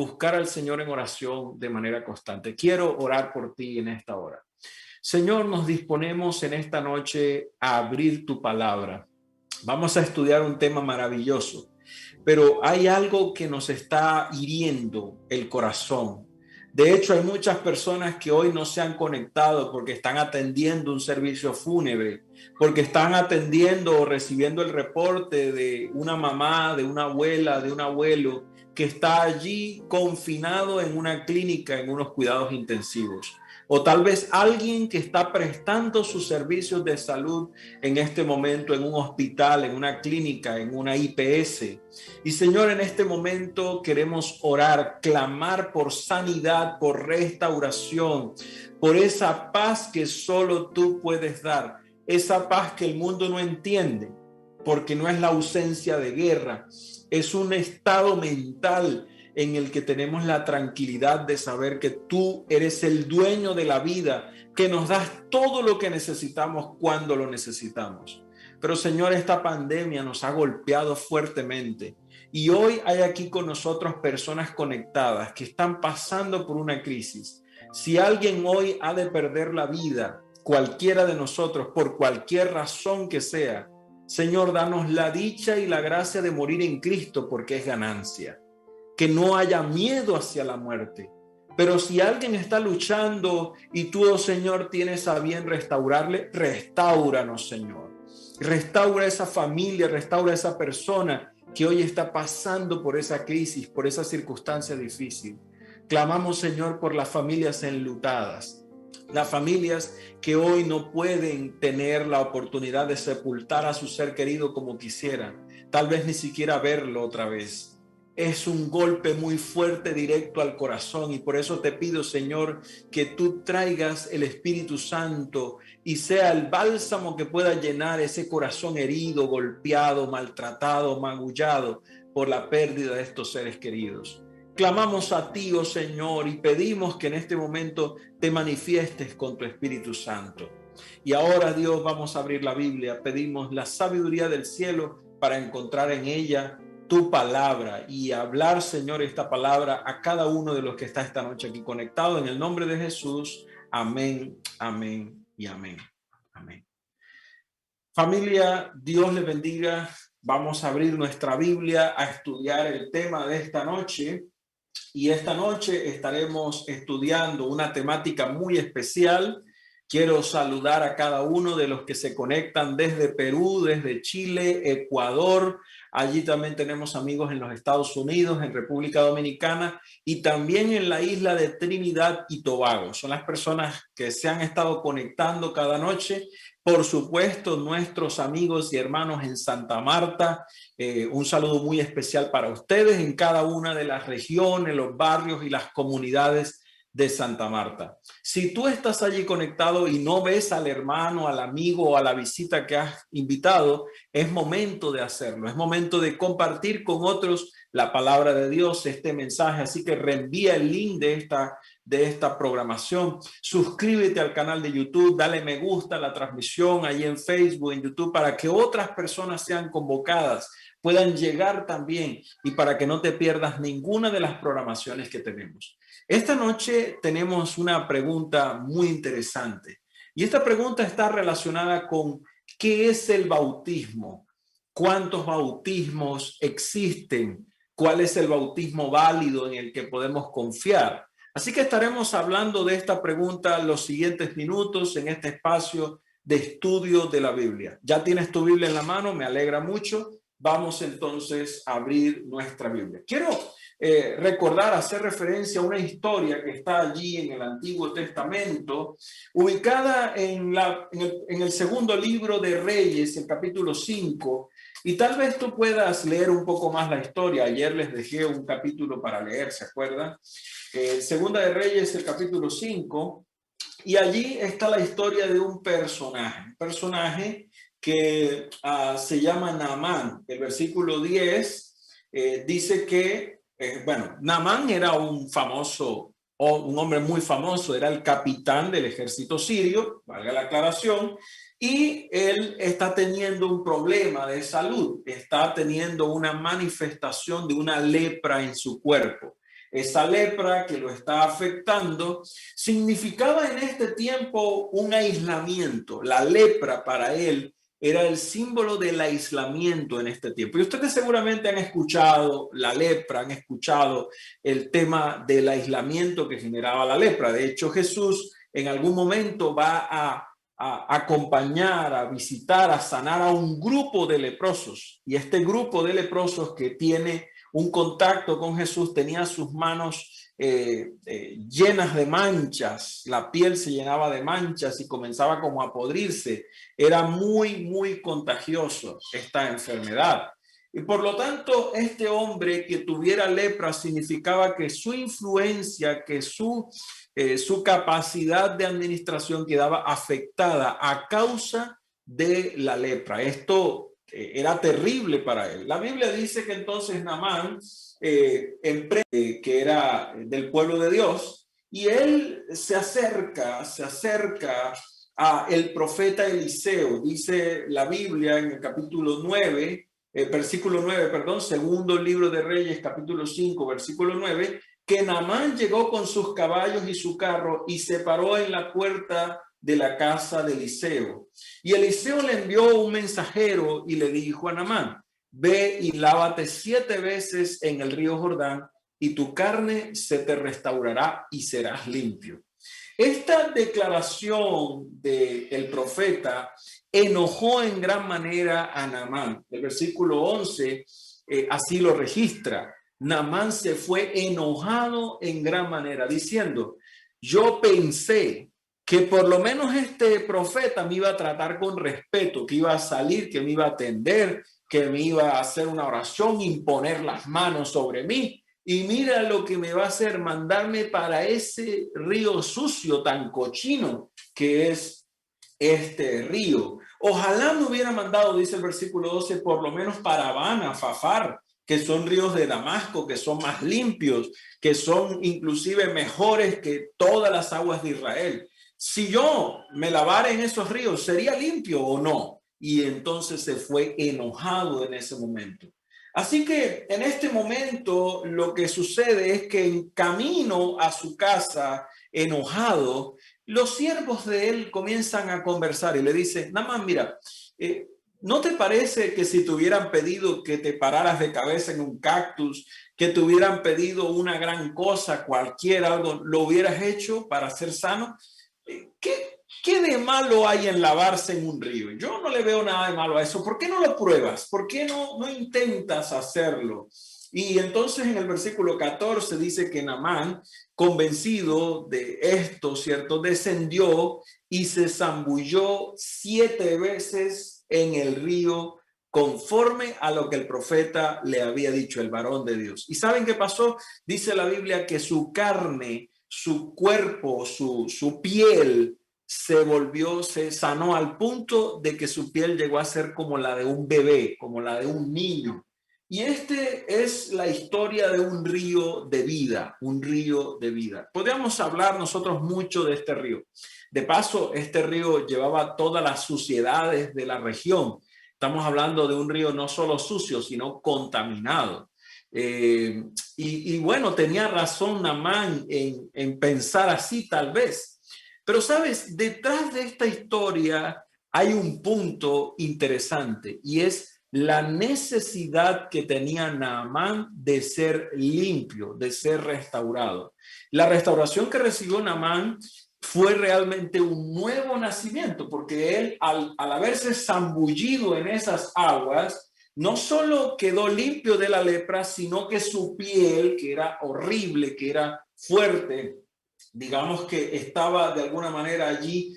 buscar al Señor en oración de manera constante. Quiero orar por ti en esta hora. Señor, nos disponemos en esta noche a abrir tu palabra. Vamos a estudiar un tema maravilloso, pero hay algo que nos está hiriendo el corazón. De hecho, hay muchas personas que hoy no se han conectado porque están atendiendo un servicio fúnebre, porque están atendiendo o recibiendo el reporte de una mamá, de una abuela, de un abuelo que está allí confinado en una clínica, en unos cuidados intensivos. O tal vez alguien que está prestando sus servicios de salud en este momento en un hospital, en una clínica, en una IPS. Y Señor, en este momento queremos orar, clamar por sanidad, por restauración, por esa paz que solo tú puedes dar, esa paz que el mundo no entiende, porque no es la ausencia de guerra, es un estado mental en el que tenemos la tranquilidad de saber que tú eres el dueño de la vida, que nos das todo lo que necesitamos cuando lo necesitamos. Pero Señor, esta pandemia nos ha golpeado fuertemente y hoy hay aquí con nosotros personas conectadas que están pasando por una crisis. Si alguien hoy ha de perder la vida, cualquiera de nosotros, por cualquier razón que sea, Señor, danos la dicha y la gracia de morir en Cristo porque es ganancia. Que no haya miedo hacia la muerte. Pero si alguien está luchando y tú, oh Señor, tienes a bien restaurarle, restáuranos, Señor. Restaura esa familia, restaura esa persona que hoy está pasando por esa crisis, por esa circunstancia difícil. Clamamos, Señor, por las familias enlutadas, las familias que hoy no pueden tener la oportunidad de sepultar a su ser querido como quisieran, tal vez ni siquiera verlo otra vez. Es un golpe muy fuerte directo al corazón y por eso te pido, Señor, que tú traigas el Espíritu Santo y sea el bálsamo que pueda llenar ese corazón herido, golpeado, maltratado, magullado por la pérdida de estos seres queridos. Clamamos a ti, oh Señor, y pedimos que en este momento te manifiestes con tu Espíritu Santo. Y ahora, Dios, vamos a abrir la Biblia. Pedimos la sabiduría del cielo para encontrar en ella tu palabra y hablar, Señor, esta palabra a cada uno de los que está esta noche aquí conectado. En el nombre de Jesús. Amén, amén y amén. Amén. Familia, Dios les bendiga. Vamos a abrir nuestra Biblia a estudiar el tema de esta noche. Y esta noche estaremos estudiando una temática muy especial. Quiero saludar a cada uno de los que se conectan desde Perú, desde Chile, Ecuador. Allí también tenemos amigos en los Estados Unidos, en República Dominicana y también en la isla de Trinidad y Tobago. Son las personas que se han estado conectando cada noche. Por supuesto, nuestros amigos y hermanos en Santa Marta, un saludo muy especial para ustedes en cada una de las regiones, los barrios y las comunidades de Santa Marta. Si tú estás allí conectado y no ves al hermano, al amigo o a la visita que has invitado, es momento de hacerlo, es momento de compartir con otros la palabra de Dios, este mensaje. Así que reenvía el link de esta programación. Suscríbete al canal de YouTube, dale me gusta a la transmisión ahí en Facebook, en YouTube, para que otras personas sean convocadas, puedan llegar también y para que no te pierdas ninguna de las programaciones que tenemos. Esta noche tenemos una pregunta muy interesante y esta pregunta está relacionada con ¿qué es el bautismo? ¿Cuántos bautismos existen? ¿Cuál es el bautismo válido en el que podemos confiar? Así que estaremos hablando de esta pregunta los siguientes minutos en este espacio de estudio de la Biblia. ¿Ya tienes tu Biblia en la mano? Me alegra mucho. Vamos entonces a abrir nuestra Biblia. Quiero recordar, hacer referencia a una historia que está allí en el Antiguo Testamento, ubicada en el segundo libro de Reyes, el capítulo 5, y tal vez tú puedas leer un poco más la historia. Ayer les dejé un capítulo para leer, ¿se acuerdan? Segunda de Reyes, el capítulo 5, y allí está la historia de un personaje que se llama Naamán. El versículo 10 dice que, Naamán era un hombre muy famoso, era el capitán del ejército sirio, valga la aclaración, y él está teniendo un problema de salud, está teniendo una manifestación de una lepra en su cuerpo. esa lepra que lo está afectando, significaba en este tiempo un aislamiento. La lepra para él era el símbolo del aislamiento en este tiempo. Y ustedes seguramente han escuchado la lepra, han escuchado el tema del aislamiento que generaba la lepra. De hecho, Jesús en algún momento va a acompañar, a visitar, a sanar a un grupo de leprosos. Y este grupo de leprosos que tiene un contacto con Jesús tenía sus manos llenas de manchas, la piel se llenaba de manchas y comenzaba como a podrirse. Era muy, muy contagioso esta enfermedad. Y por lo tanto, este hombre que tuviera lepra significaba que su influencia, que su capacidad de administración quedaba afectada a causa de la lepra. Esto era terrible para él. La Biblia dice que entonces Naamán, que era del pueblo de Dios, y él se acerca a el profeta Eliseo. Dice la Biblia en el capítulo 9, versículo 9, perdón, segundo libro de Reyes, capítulo 5, versículo 9, que Naamán llegó con sus caballos y su carro y se paró en la puerta de la casa de Eliseo. Y Eliseo le envió un mensajero y le dijo a Naamán: ve y lávate 7 veces en el río Jordán y tu carne se te restaurará y serás limpio. Esta declaración del profeta enojó en gran manera a Naamán. El versículo 11 así lo registra. Naamán se fue enojado en gran manera, diciendo: yo pensé que por lo menos este profeta me iba a tratar con respeto, que iba a salir, que me iba a atender, que me iba a hacer una oración, imponer las manos sobre mí. Y mira lo que me va a hacer, mandarme para ese río sucio, tan cochino que es este río. Ojalá me hubiera mandado, dice el versículo 12, por lo menos para Habana, Fafar, que son ríos de Damasco, que son más limpios, que son inclusive mejores que todas las aguas de Israel. Si yo me lavara en esos ríos, ¿sería limpio o no? Y entonces se fue enojado en ese momento. Así que en este momento lo que sucede es que en camino a su casa, enojado, los siervos de él comienzan a conversar y le dicen: Naamán, mira, ¿no te parece que si te hubieran pedido que te pararas de cabeza en un cactus, que te hubieran pedido una gran cosa, cualquier algo, lo hubieras hecho para ser sano? ¿Qué de malo hay en lavarse en un río? Yo no le veo nada de malo a eso. ¿Por qué no lo pruebas? ¿Por qué no intentas hacerlo? Y entonces en el versículo 14 dice que Naamán, convencido de esto, ¿cierto?, descendió y se zambulló 7 veces en el río conforme a lo que el profeta le había dicho, el varón de Dios. ¿Y saben qué pasó? Dice la Biblia que su carne, su cuerpo, su piel se sanó al punto de que su piel llegó a ser como la de un bebé, como la de un niño. Y este es la historia de un río de vida, un río de vida. Podríamos hablar nosotros mucho de este río. De paso, este río llevaba todas las suciedades de la región. Estamos hablando de un río no solo sucio, sino contaminado. Y bueno, tenía razón Naamán en pensar así tal vez. Pero sabes, detrás de esta historia hay un punto interesante y es la necesidad que tenía Naamán de ser limpio, de ser restaurado. La restauración que recibió Naamán fue realmente un nuevo nacimiento, porque él, al haberse zambullido en esas aguas, no solo quedó limpio de la lepra, sino que su piel, que era horrible, que era fuerte, digamos que estaba de alguna manera allí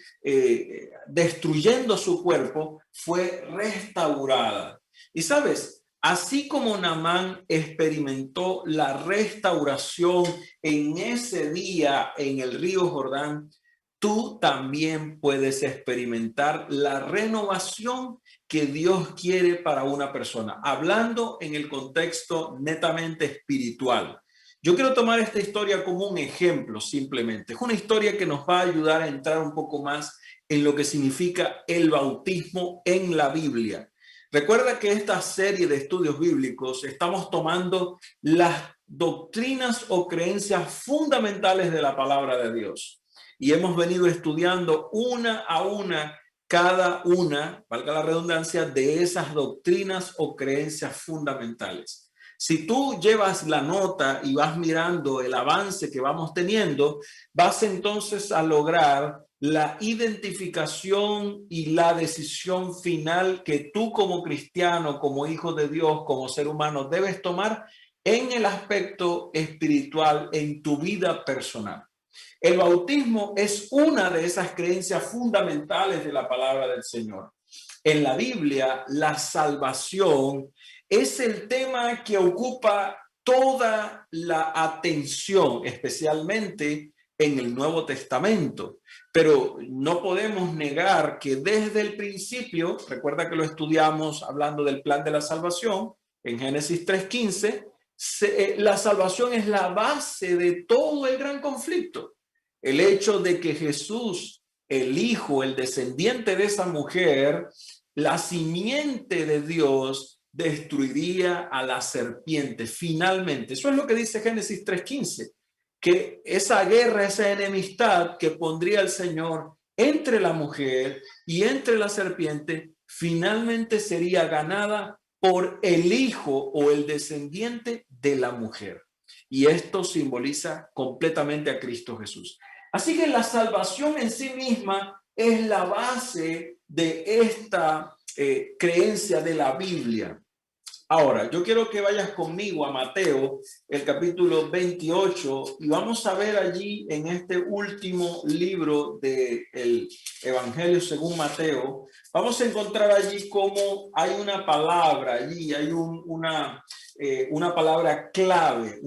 destruyendo su cuerpo, fue restaurada. Y sabes, así como Naamán experimentó la restauración en ese día en el río Jordán, tú también puedes experimentar la renovación que Dios quiere para una persona, hablando en el contexto netamente espiritual. Yo quiero tomar esta historia como un ejemplo simplemente. Es una historia que nos va a ayudar a entrar un poco más en lo que significa el bautismo en la Biblia. Recuerda que esta serie de estudios bíblicos estamos tomando las doctrinas o creencias fundamentales de la palabra de Dios. Y hemos venido estudiando una a una cada una, valga la redundancia, de esas doctrinas o creencias fundamentales. Si tú llevas la nota y vas mirando el avance que vamos teniendo, vas entonces a lograr la identificación y la decisión final que tú como cristiano, como hijo de Dios, como ser humano, debes tomar en el aspecto espiritual, en tu vida personal. El bautismo es una de esas creencias fundamentales de la palabra del Señor. En la Biblia, la salvación es el tema que ocupa toda la atención, especialmente en el Nuevo Testamento. Pero no podemos negar que desde el principio, recuerda que lo estudiamos hablando del plan de la salvación en Génesis 3:15, la salvación es la base de todo el gran conflicto. El hecho de que Jesús, el hijo, el descendiente de esa mujer, la simiente de Dios, destruiría a la serpiente finalmente. Eso es lo que dice Génesis 3:15, que esa guerra, esa enemistad que pondría el Señor entre la mujer y entre la serpiente, finalmente sería ganada por el hijo o el descendiente de la mujer. Y esto simboliza completamente a Cristo Jesús. Así que la salvación en sí misma es la base de esta creencia de la Biblia. Ahora, yo quiero que vayas conmigo a Mateo, el capítulo 28, y vamos a ver allí en este último libro del Evangelio según Mateo, vamos a encontrar allí cómo hay una palabra, allí hay una palabra clave,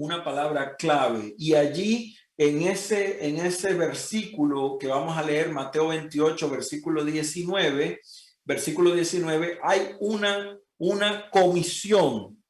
y allí en ese versículo que vamos a leer, Mateo 28, versículo 19, hay una comisión.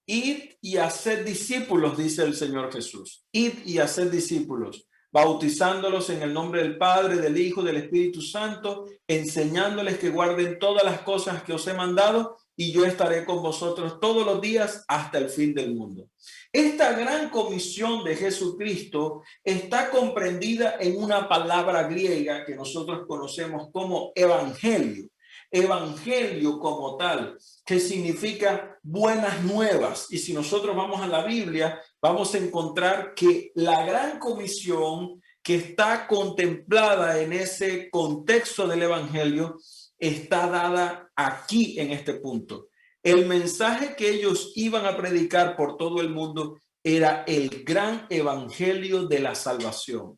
Id y hacer discípulos, dice el Señor Jesús. Id y hacer discípulos, bautizándolos en el nombre del Padre, del Hijo, del Espíritu Santo, enseñándoles que guarden todas las cosas que os he mandado, y yo estaré con vosotros todos los días hasta el fin del mundo. Esta gran comisión de Jesucristo está comprendida en una palabra griega que nosotros conocemos como evangelio. Evangelio como tal, que significa buenas nuevas. Y si nosotros vamos a la Biblia, vamos a encontrar que la gran comisión que está contemplada en ese contexto del Evangelio está dada aquí en este punto. El mensaje que ellos iban a predicar por todo el mundo era el gran evangelio de la salvación,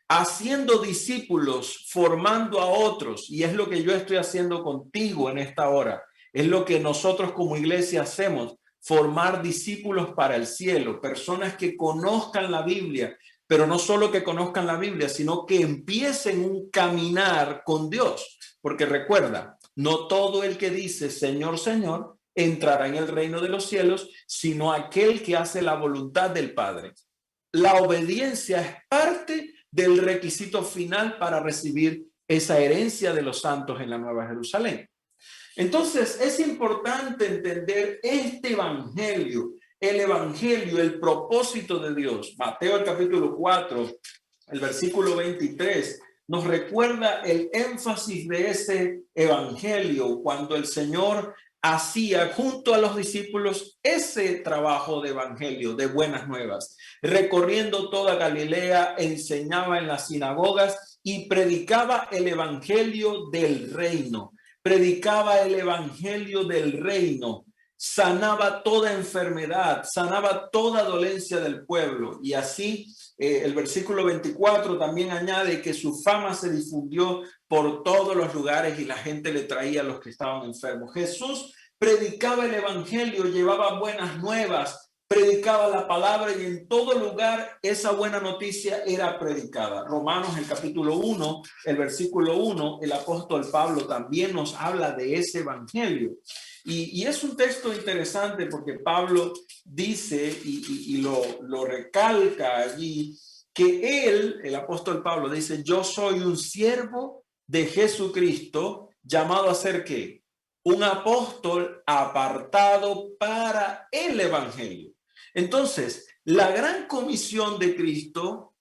haciendo discípulos, formando a otros, y es lo que yo estoy haciendo contigo en esta hora. Es lo que nosotros como iglesia hacemos, formar discípulos para el cielo, personas que conozcan la Biblia, pero no solo que conozcan la Biblia, sino que empiecen un caminar con Dios. Porque recuerda, no todo el que dice Señor, Señor, entrará en el reino de los cielos, sino aquel que hace la voluntad del Padre. La obediencia es parte del requisito final para recibir esa herencia de los santos en la Nueva Jerusalén. Entonces, es importante entender este evangelio, el propósito de Dios. Mateo, el capítulo 4, el versículo 23, nos recuerda el énfasis de ese evangelio cuando el Señor hacía junto a los discípulos ese trabajo de evangelio, de buenas nuevas. Recorriendo toda Galilea, enseñaba en las sinagogas y predicaba el evangelio del reino. Predicaba el evangelio del reino, sanaba toda enfermedad, sanaba toda dolencia del pueblo. Y así el versículo 24 también añade que su fama se difundió por todos los lugares y la gente le traía a los que estaban enfermos. Jesús predicaba el evangelio, llevaba buenas nuevas, predicaba la palabra y en todo lugar esa buena noticia era predicada. Romanos, el capítulo 1, el versículo 1, el apóstol Pablo también nos habla de ese evangelio. Y es un texto interesante porque Pablo dice y lo recalca allí, que él, el apóstol Pablo, dice: yo soy un siervo de Jesucristo, llamado a ser ¿qué? un apóstol apartado para el evangelio. Entonces, la gran comisión de Cristo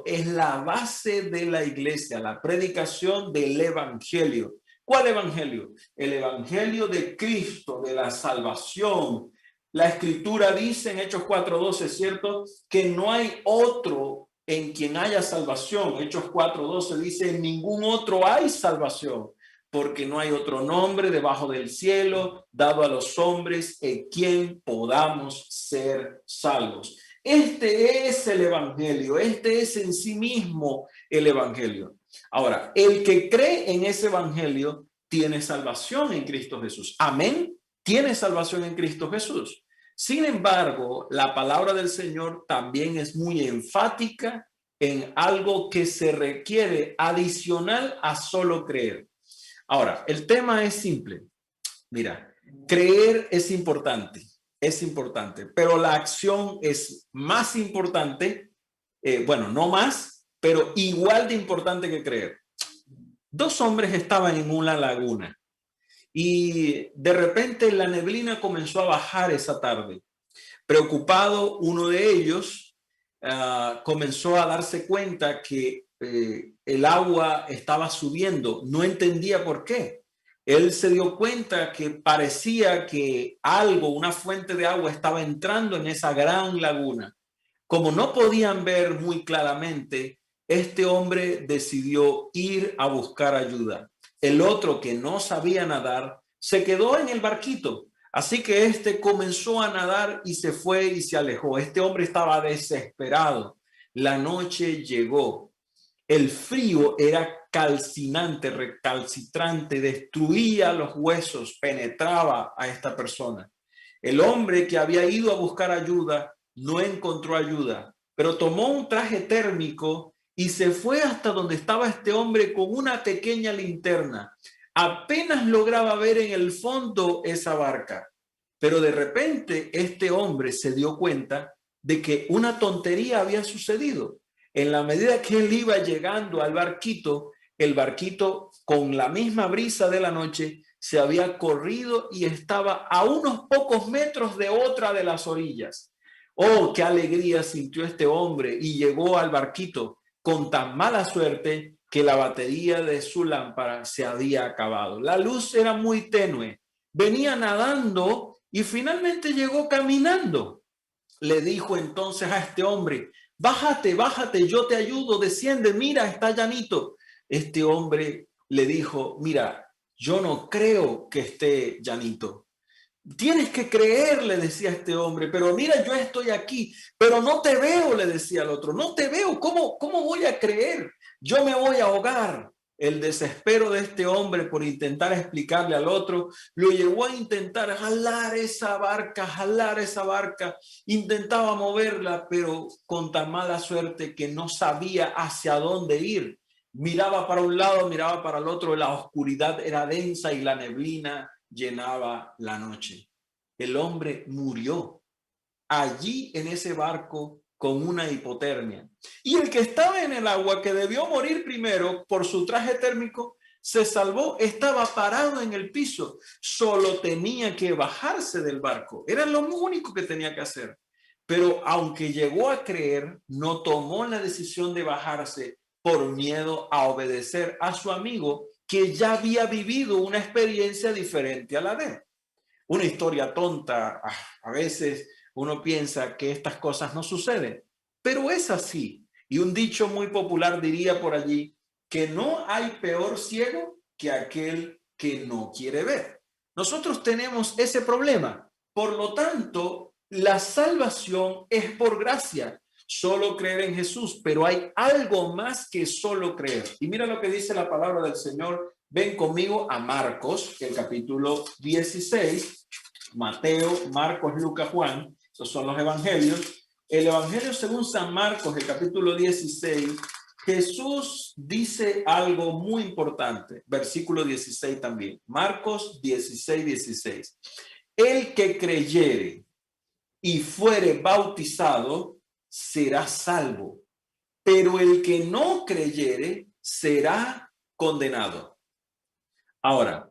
es la base de la iglesia, la predicación del evangelio. ¿Cuál evangelio? El evangelio de Cristo, de la salvación. La escritura dice en Hechos 4:12, ¿cierto? Que no hay otro en quien haya salvación. Hechos 4:12 dice, en ningún otro hay salvación, porque no hay otro nombre debajo del cielo dado a los hombres en quien podamos ser salvos. Este es el evangelio, este es en sí mismo el evangelio. Ahora, el que cree en ese evangelio tiene salvación en Cristo Jesús. Amén. Tiene salvación en Cristo Jesús. Sin embargo, la palabra del Señor también es muy enfática en algo que se requiere adicional a solo creer. Ahora, el tema es simple. Mira, creer es importante, pero la acción es más importante, bueno, no más, pero igual de importante que creer. Dos hombres estaban en una laguna y de repente la neblina comenzó a bajar esa tarde. Preocupado, uno de ellos comenzó a darse cuenta que el agua estaba subiendo, no entendía por qué. Él se dio cuenta que parecía que algo, una fuente de agua estaba entrando en esa gran laguna. Como no podían ver muy claramente, este hombre decidió ir a buscar ayuda. El otro, que no sabía nadar, se quedó en el barquito. Así que este comenzó a nadar y se fue y se alejó. Este hombre estaba desesperado. La noche llegó. El frío era calcinante, recalcitrante, destruía los huesos, penetraba a esta persona. El hombre que había ido a buscar ayuda no encontró ayuda, pero tomó un traje térmico y se fue hasta donde estaba este hombre con una pequeña linterna. Apenas lograba ver en el fondo esa barca, pero de repente este hombre se dio cuenta de que una tontería había sucedido. En la medida que él iba llegando al barquito, el barquito con la misma brisa de la noche se había corrido y estaba a unos pocos metros de otra de las orillas. Oh, qué alegría sintió este hombre y llegó al barquito con tan mala suerte que la batería de su lámpara se había acabado. La luz era muy tenue. Venía nadando y finalmente llegó caminando. Le dijo entonces a este hombre, bájate, bájate, yo te ayudo, desciende, mira, está llanito. Este hombre le dijo, mira, yo no creo que esté llanito. Tienes que creer, le decía este hombre, pero mira, yo estoy aquí, pero no te veo, le decía el otro, no te veo, ¿cómo voy a creer? Yo me voy a ahogar. El desespero de este hombre por intentar explicarle al otro lo llevó a intentar jalar esa barca, intentaba moverla, pero con tan mala suerte que no sabía hacia dónde ir. Miraba para un lado, miraba para el otro, la oscuridad era densa y la neblina llenaba la noche. El hombre murió allí en ese barco con una hipotermia. Y el que estaba en el agua, que debió morir primero por su traje térmico, se salvó, estaba parado en el piso, solo tenía que bajarse del barco. Era lo único que tenía que hacer. Pero aunque llegó a creer, no tomó la decisión de bajarse por miedo a obedecer a su amigo que ya había vivido una experiencia diferente a la de él. Una historia tonta, a veces uno piensa que estas cosas no suceden, pero es así. Y un dicho muy popular diría por allí que no hay peor ciego que aquel que no quiere ver. Nosotros tenemos ese problema. Por lo tanto, la salvación es por gracia. Solo creer en Jesús, pero hay algo más que solo creer. Y mira lo que dice la palabra del Señor. Ven conmigo a Marcos, el capítulo 16. Mateo, Marcos, Lucas, Juan, esos son los evangelios. El evangelio según San Marcos, el capítulo 16, Jesús dice algo muy importante, versículo 16 también, Marcos 16, 16. El que creyere y fuere bautizado será salvo, pero el que no creyere será condenado. Ahora,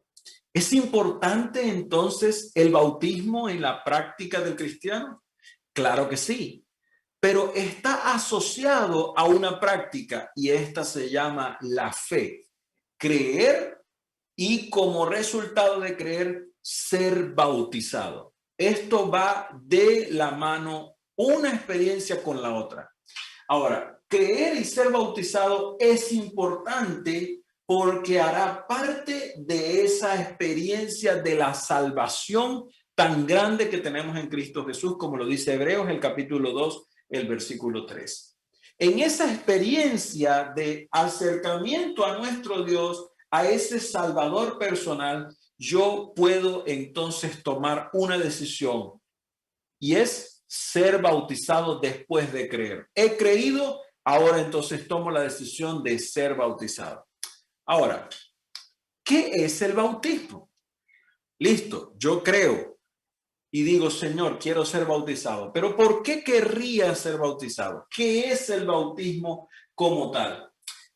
¿Es importante entonces el bautismo en la práctica del cristiano? Claro que sí, pero está asociado a una práctica y esta se llama la fe. Creer y como resultado de creer, ser bautizado. Esto va de la mano, una experiencia con la otra. Ahora, creer y ser bautizado es importante porque hará parte de esa experiencia de la salvación tan grande que tenemos en Cristo Jesús, como lo dice Hebreos, el capítulo 2, el versículo 3. En esa experiencia de acercamiento a nuestro Dios, a ese Salvador personal, yo puedo entonces tomar una decisión y es ser bautizado después de creer. He creído, ahora entonces tomo la decisión de ser bautizado. Ahora, ¿qué es el bautismo? Listo, yo creo y digo, Señor, quiero ser bautizado. Pero ¿por qué querría ser bautizado? ¿Qué es el bautismo como tal?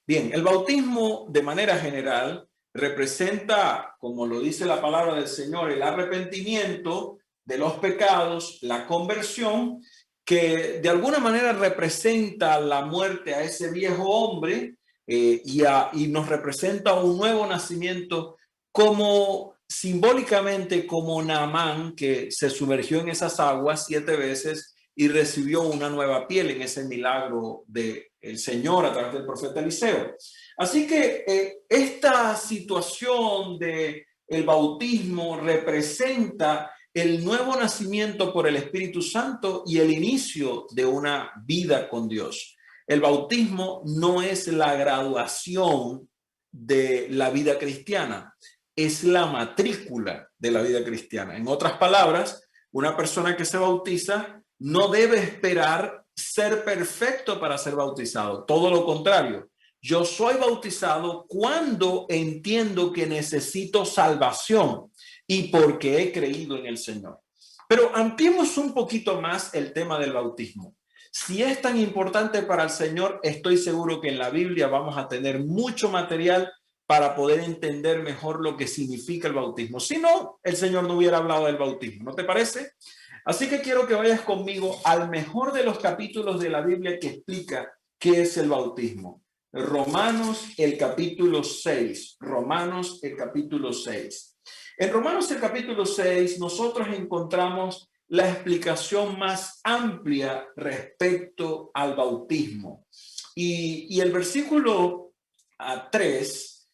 Bien, el bautismo de manera general representa, como lo dice la palabra del Señor, el arrepentimiento de los pecados, la conversión, que de alguna manera representa la muerte a ese viejo hombre y nos representa un nuevo nacimiento como simbólicamente como Naamán, que se sumergió en esas aguas 7 veces y recibió una nueva piel en ese milagro del Señor a través del profeta Eliseo. Así que esta situación de el bautismo representa el nuevo nacimiento por el Espíritu Santo y el inicio de una vida con Dios. El bautismo no es la graduación de la vida cristiana, es la matrícula de la vida cristiana. En otras palabras, una persona que se bautiza no debe esperar ser perfecto para ser bautizado. Todo lo contrario. Yo soy bautizado cuando entiendo que necesito salvación y porque he creído en el Señor. Pero ampliemos un poquito más el tema del bautismo. Si es tan importante para el Señor, estoy seguro que en la Biblia vamos a tener mucho material para poder entender mejor lo que significa el bautismo. Si no, el Señor no hubiera hablado del bautismo, ¿no te parece? Así que quiero que vayas conmigo al mejor de los capítulos de la Biblia que explica qué es el bautismo. Romanos, el capítulo 6. Romanos, el capítulo 6. En Romanos, el capítulo 6, nosotros encontramos la explicación más amplia respecto al bautismo. Y el versículo 3,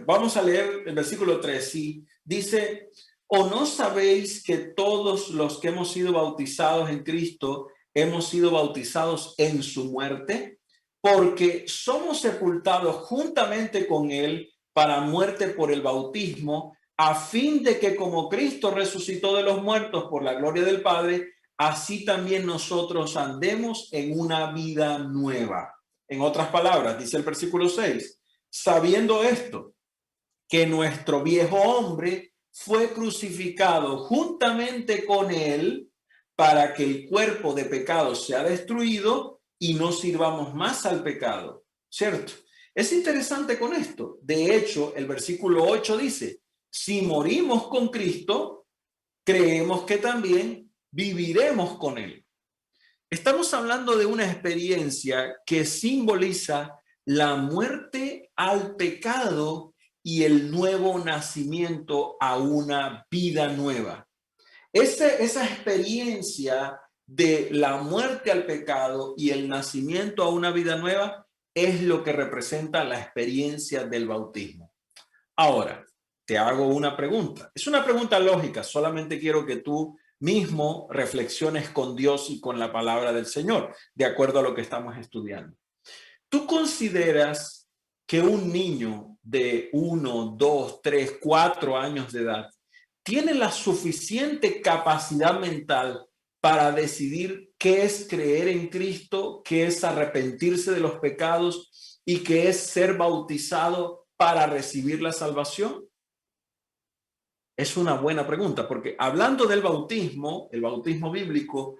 vamos a leer el versículo 3, sí, dice, ¿o no sabéis que todos los que hemos sido bautizados en Cristo hemos sido bautizados en su muerte? Porque somos sepultados juntamente con él para muerte por el bautismo, a fin de que como Cristo resucitó de los muertos por la gloria del Padre, así también nosotros andemos en una vida nueva. En otras palabras, dice el versículo 6, sabiendo esto, que nuestro viejo hombre fue crucificado juntamente con él para que el cuerpo de pecado sea destruido y no sirvamos más al pecado, ¿cierto? Es interesante con esto. De hecho, el versículo 8 dice, si morimos con Cristo, creemos que también viviremos con él. Estamos hablando de una experiencia que simboliza la muerte al pecado y el nuevo nacimiento a una vida nueva. Esa experiencia de la muerte al pecado y el nacimiento a una vida nueva es lo que representa la experiencia del bautismo. Ahora, te hago una pregunta. Es una pregunta lógica, solamente quiero que tú mismo reflexiones con Dios y con la palabra del Señor, de acuerdo a lo que estamos estudiando. ¿Tú consideras que un niño de 1, 2, 3, 4 años de edad tiene la suficiente capacidad mental para decidir qué es creer en Cristo, qué es arrepentirse de los pecados y qué es ser bautizado para recibir la salvación? Es una buena pregunta, porque hablando del bautismo, el bautismo bíblico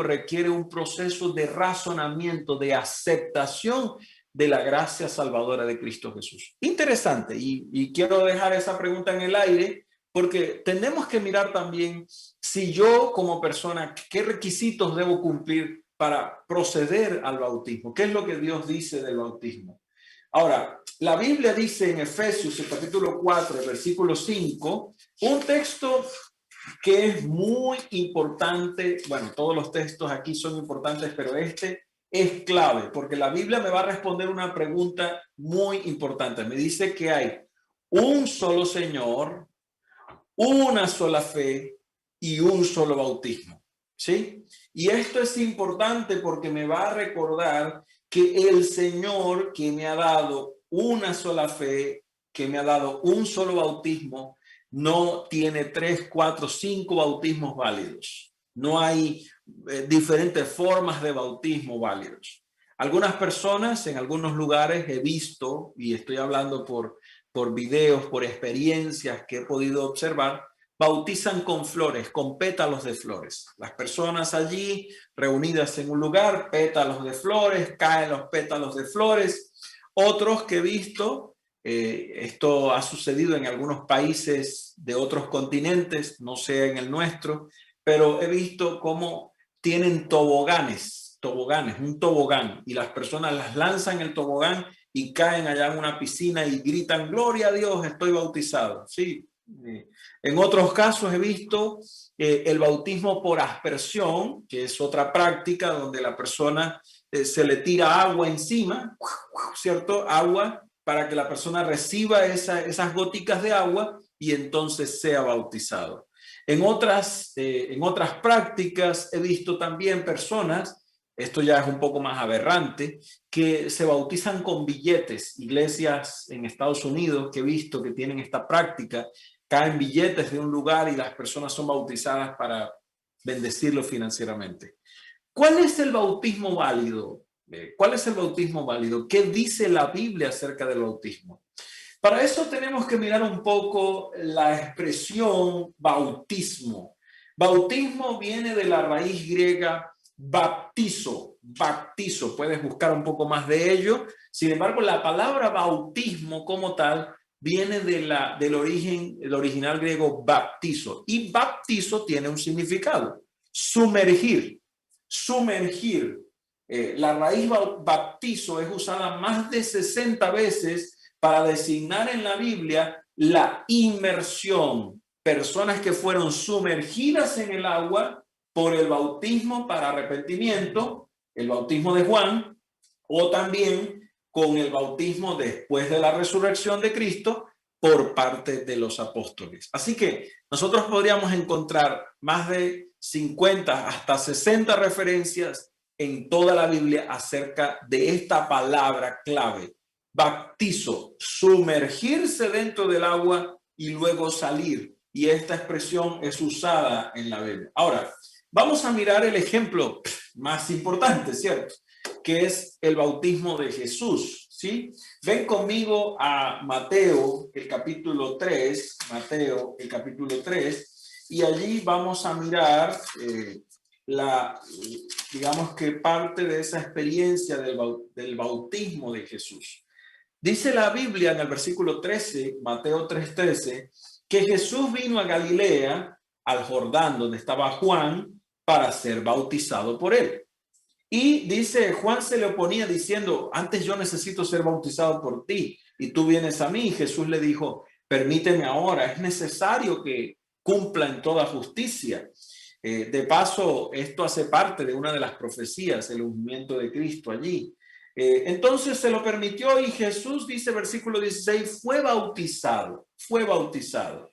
requiere un proceso de razonamiento, de aceptación de la gracia salvadora de Cristo Jesús. Interesante, y quiero dejar esa pregunta en el aire porque tenemos que mirar también si yo como persona, qué requisitos debo cumplir para proceder al bautismo. ¿Qué es lo que Dios dice del bautismo? Ahora, la Biblia dice en Efesios, el capítulo 4, el versículo 5, un texto que es muy importante. Bueno, todos los textos aquí son importantes, pero este es clave porque la Biblia me va a responder una pregunta muy importante. Me dice que hay un solo Señor, una sola fe y un solo bautismo, ¿sí? Y esto es importante porque me va a recordar que el Señor, que me ha dado una sola fe, que me ha dado un solo bautismo, no tiene 3, 4, 5 bautismos válidos. No hay diferentes formas de bautismo válidos. Algunas personas en algunos lugares he visto, y estoy hablando por videos, por experiencias que he podido observar, bautizan con flores, con pétalos de flores. Las personas allí reunidas en un lugar, pétalos de flores, caen los pétalos de flores. Otros que he visto, esto ha sucedido en algunos países de otros continentes, no sé en el nuestro, pero he visto cómo tienen toboganes, un tobogán, y las personas las lanzan el tobogán y caen allá en una piscina y gritan, gloria a Dios, estoy bautizado. Sí. En otros casos he visto el bautismo por aspersión, que es otra práctica donde la persona se le tira agua encima, ¿cierto? Agua para que la persona reciba esas goticas de agua y entonces sea bautizado. En otras prácticas he visto también personas, esto ya es un poco más aberrante, que se bautizan con billetes. Iglesias en Estados Unidos que he visto que tienen esta práctica, caen billetes de un lugar y las personas son bautizadas para bendecirlo financieramente. ¿Cuál es el bautismo válido? ¿Cuál es el bautismo válido? ¿Qué dice la Biblia acerca del bautismo? Para eso tenemos que mirar un poco la expresión bautismo. Bautismo viene de la raíz griega baptizo, baptizo. Puedes buscar un poco más de ello. Sin embargo, la palabra bautismo como tal viene del original griego baptizo. Y baptizo tiene un significado: sumergir, sumergir. La raíz baptizo es usada más de 60 veces para designar en la Biblia la inmersión. Personas que fueron sumergidas en el agua por el bautismo para arrepentimiento, el bautismo de Juan, o también con el bautismo después de la resurrección de Cristo por parte de los apóstoles. Así que nosotros podríamos encontrar más de 50 hasta 60 referencias en toda la Biblia acerca de esta palabra clave: baptizo, sumergirse dentro del agua y luego salir. Y esta expresión es usada en la Biblia. Ahora, vamos a mirar el ejemplo más importante, ¿cierto? Que es el bautismo de Jesús, ¿sí? Ven conmigo a Mateo, el capítulo 3, Mateo, el capítulo 3, y allí vamos a mirar digamos que parte de esa experiencia del bautismo de Jesús. Dice la Biblia en el versículo 13, Mateo 3:13, que Jesús vino a Galilea, al Jordán, donde estaba Juan, para ser bautizado por él. Y dice, Juan se le oponía diciendo, antes yo necesito ser bautizado por ti y tú vienes a mí. Y Jesús le dijo, permíteme ahora, es necesario que cumpla en toda justicia. De paso, esto hace parte de una de las profecías, el ungimiento de Cristo allí. Entonces se lo permitió y Jesús, dice versículo 16, fue bautizado, fue bautizado.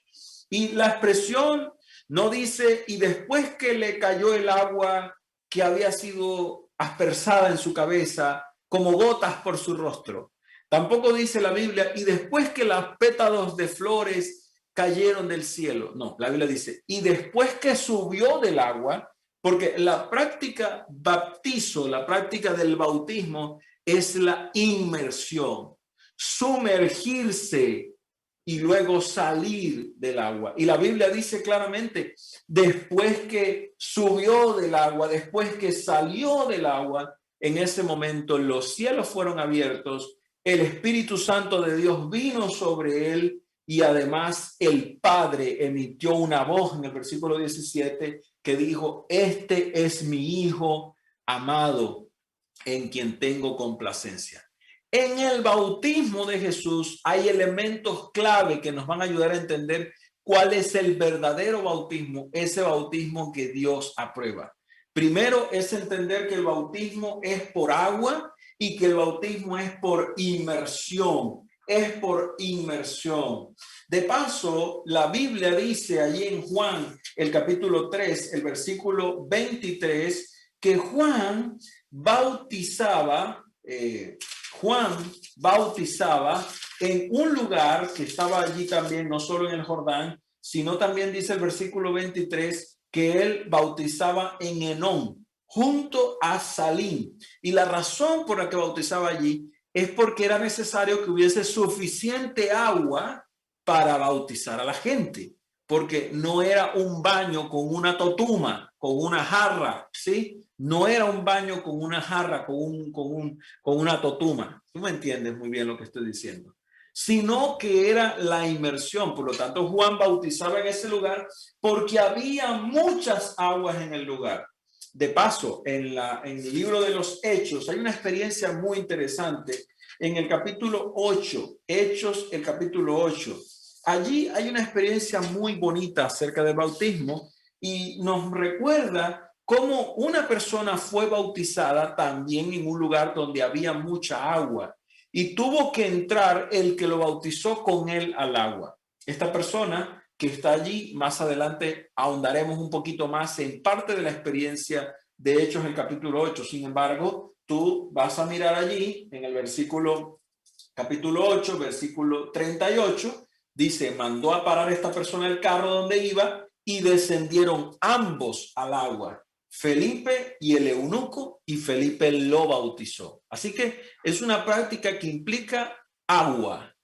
Y la expresión no dice, y después que le cayó el agua que había sido aspersada en su cabeza como gotas por su rostro. Tampoco dice la Biblia, y después que los pétalos de flores cayeron del cielo. No, la Biblia dice, y después que subió del agua, porque la práctica baptizo, la práctica del bautismo es la inmersión, sumergirse y luego salir del agua. Y la Biblia dice claramente, después que subió del agua, después que salió del agua, en ese momento los cielos fueron abiertos, el Espíritu Santo de Dios vino sobre él y además el Padre emitió una voz en el versículo 17 que dijo: este es mi Hijo amado, en quien tengo complacencia. En el bautismo de Jesús hay elementos clave que nos van a ayudar a entender cuál es el verdadero bautismo, ese bautismo que Dios aprueba. Primero es entender que el bautismo es por agua y que el bautismo es por inmersión. Es por inmersión. De paso, la Biblia dice allí en Juan, el capítulo 3, el versículo 23, que Juan bautizaba en un lugar que estaba allí también, no solo en el Jordán, sino también dice el versículo 23 que él bautizaba en Enón, junto a Salim. Y la razón por la que bautizaba allí es porque era necesario que hubiese suficiente agua para bautizar a la gente, porque no era un baño con una totuma, con una jarra, ¿sí? No era un baño con una jarra, con una totuma. Tú me entiendes muy bien lo que estoy diciendo. Sino que era la inmersión. Por lo tanto, Juan bautizaba en ese lugar porque había muchas aguas en el lugar. De paso, en el libro de los Hechos hay una experiencia muy interesante. En el capítulo 8, Hechos, el capítulo 8, allí hay una experiencia muy bonita acerca del bautismo y nos recuerda cómo una persona fue bautizada también en un lugar donde había mucha agua y tuvo que entrar el que lo bautizó con él al agua. Esta persona que está allí, más adelante ahondaremos un poquito más en parte de la experiencia de Hechos, el capítulo 8. Sin embargo, tú vas a mirar allí en el capítulo 8, versículo 38, dice: mandó a parar esta persona el carro donde iba y descendieron ambos al agua, Felipe y el eunuco, y Felipe lo bautizó. Así que es una práctica que implica agua,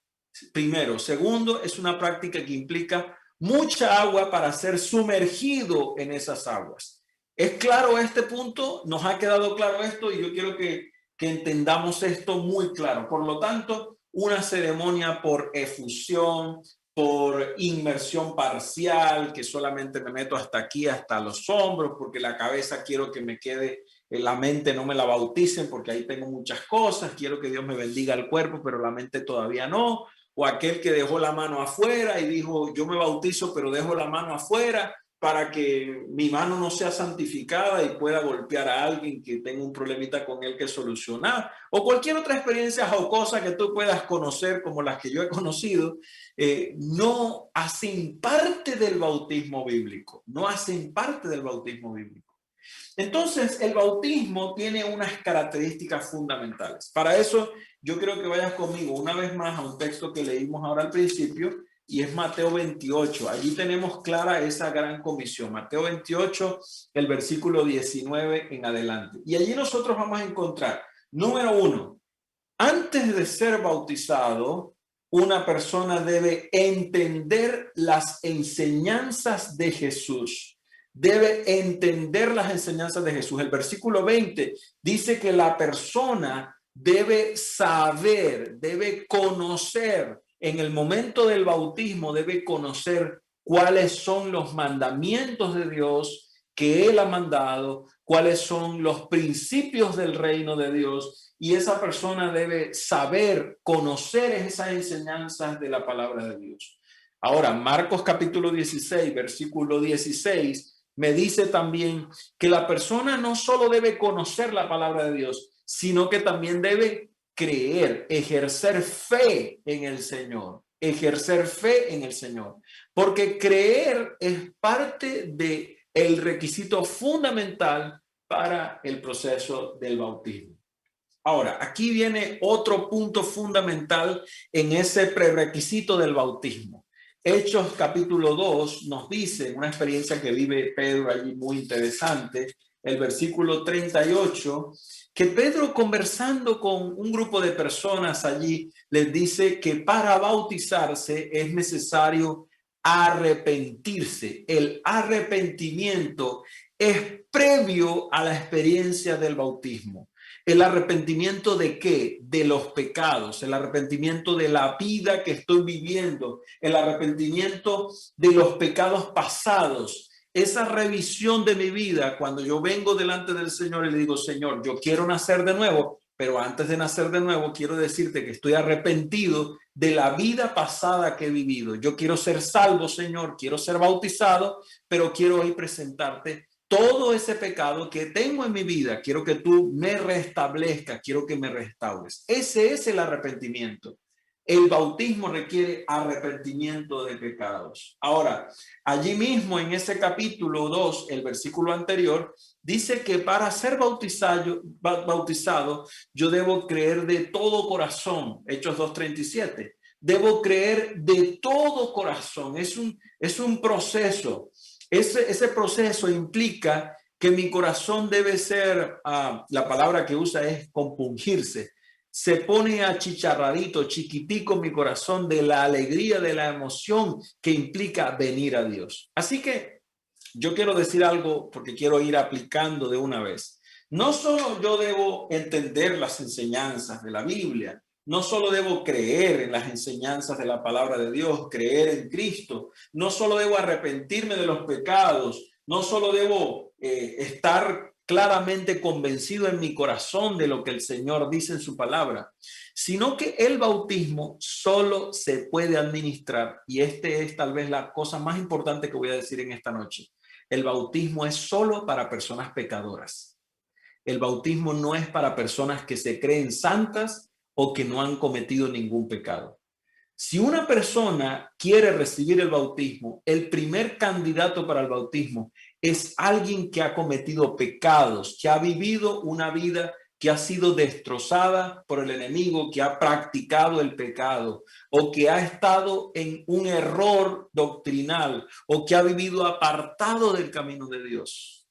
primero. Segundo, es una práctica que implica mucha agua para ser sumergido en esas aguas. ¿Es claro este punto? ¿Nos ha quedado claro esto? Y yo quiero que entendamos esto muy claro. Por lo tanto, una ceremonia por efusión, por inmersión parcial, que solamente me meto hasta aquí, hasta los hombros, porque la cabeza quiero que me quede, en la mente no me la bauticen porque ahí tengo muchas cosas, quiero que Dios me bendiga el cuerpo, pero la mente todavía no. O aquel que dejó la mano afuera y dijo: yo me bautizo, pero dejo la mano afuera para que mi mano no sea santificada y pueda golpear a alguien que tenga un problemita con él que solucionar, o cualquier otra experiencia jocosa que tú puedas conocer, como las que yo he conocido, no hacen parte del bautismo bíblico, no hacen parte del bautismo bíblico. Entonces, el bautismo tiene unas características fundamentales. Para eso, yo quiero que vayas conmigo una vez más a un texto que leímos ahora al principio, y es Mateo 28. Allí tenemos clara esa gran comisión. Mateo 28, el versículo 19 en adelante. Y allí nosotros vamos a encontrar, número 1, antes de ser bautizado, una persona debe entender las enseñanzas de Jesús. Debe entender las enseñanzas de Jesús. El versículo 20 dice que la persona debe saber, debe conocer. En el momento del bautismo debe conocer cuáles son los mandamientos de Dios que Él ha mandado, cuáles son los principios del reino de Dios, y esa persona debe saber, conocer esas enseñanzas de la palabra de Dios. Ahora, Marcos capítulo 16, versículo 16, me dice también que la persona no solo debe conocer la palabra de Dios, sino que también debe creer, ejercer fe en el Señor, ejercer fe en el Señor, porque creer es parte de el requisito fundamental para el proceso del bautismo. Ahora, aquí viene otro punto fundamental en ese prerequisito del bautismo. Hechos capítulo 2 nos dice una experiencia que vive Pedro allí muy interesante, el versículo 38, que Pedro, conversando con un grupo de personas allí, les dice que para bautizarse es necesario arrepentirse. El arrepentimiento es previo a la experiencia del bautismo. ¿El arrepentimiento de qué? De los pecados, el arrepentimiento de la vida que estoy viviendo, el arrepentimiento de los pecados pasados. Esa revisión de mi vida, cuando yo vengo delante del Señor y le digo, Señor, yo quiero nacer de nuevo, pero antes de nacer de nuevo, quiero decirte que estoy arrepentido de la vida pasada que he vivido. Yo quiero ser salvo, Señor, quiero ser bautizado, pero quiero hoy presentarte todo ese pecado que tengo en mi vida. Quiero que tú me restablezcas, quiero que me restaures. Ese es el arrepentimiento. El bautismo requiere arrepentimiento de pecados. Ahora, allí mismo en ese capítulo 2, el versículo anterior, dice que para ser bautizado, yo debo creer de todo corazón. Hechos 2:37. Debo creer de todo corazón. Es un proceso. Ese proceso implica que mi corazón debe ser, la palabra que usa es compungirse. Se pone achicharradito, chiquitico mi corazón de la alegría, de la emoción que implica venir a Dios. Así que yo quiero decir algo porque quiero ir aplicando de una vez. No solo yo debo entender las enseñanzas de la Biblia, no solo debo creer en las enseñanzas de la palabra de Dios, creer en Cristo, no solo debo arrepentirme de los pecados, no solo debo estar claramente convencido en mi corazón de lo que el Señor dice en su palabra, sino que el bautismo solo se puede administrar, y este es tal vez la cosa más importante que voy a decir en esta noche. El bautismo es solo para personas pecadoras. El bautismo no es para personas que se creen santas o que no han cometido ningún pecado. Si una persona quiere recibir el bautismo, el primer candidato para el bautismo es alguien que ha cometido pecados, que ha vivido una vida que ha sido destrozada por el enemigo, que ha practicado el pecado o que ha estado en un error doctrinal o que ha vivido apartado del camino de Dios.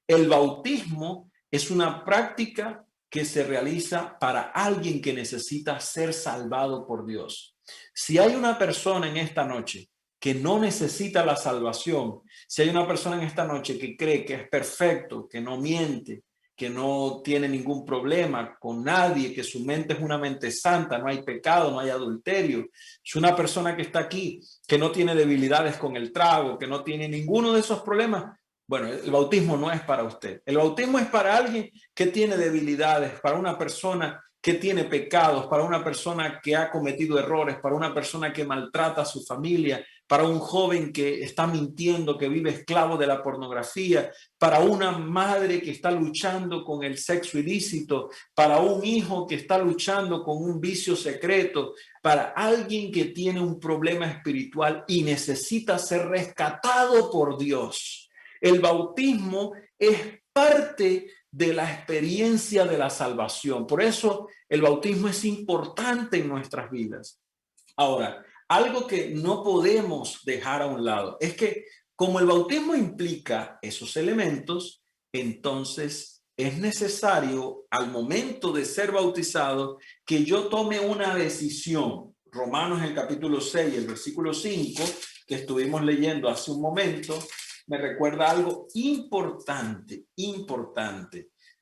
El bautismo es una práctica que se realiza para alguien que necesita ser salvado por Dios. Si hay una persona en esta noche que no necesita la salvación, si hay una persona en esta noche que cree que es perfecto, que no miente, que no tiene ningún problema con nadie, que su mente es una mente santa, no hay pecado, no hay adulterio, si una persona que está aquí, que no tiene debilidades con el trago, que no tiene ninguno de esos problemas, bueno, el bautismo no es para usted. El bautismo es para alguien que tiene debilidades, para una persona que tiene pecados, para una persona que ha cometido errores, para una persona que maltrata a su familia, para un joven que está mintiendo, que vive esclavo de la pornografía, para una madre que está luchando con el sexo ilícito, para un hijo que está luchando con un vicio secreto, para alguien que tiene un problema espiritual y necesita ser rescatado por Dios. El bautismo es parte de la experiencia de la salvación. Por eso el bautismo es importante en nuestras vidas. Ahora, algo que no podemos dejar a un lado es que como el bautismo implica esos elementos, entonces es necesario al momento de ser bautizado que yo tome una decisión. Romanos el capítulo 6, el versículo 5, que estuvimos leyendo hace un momento, me recuerda algo importante.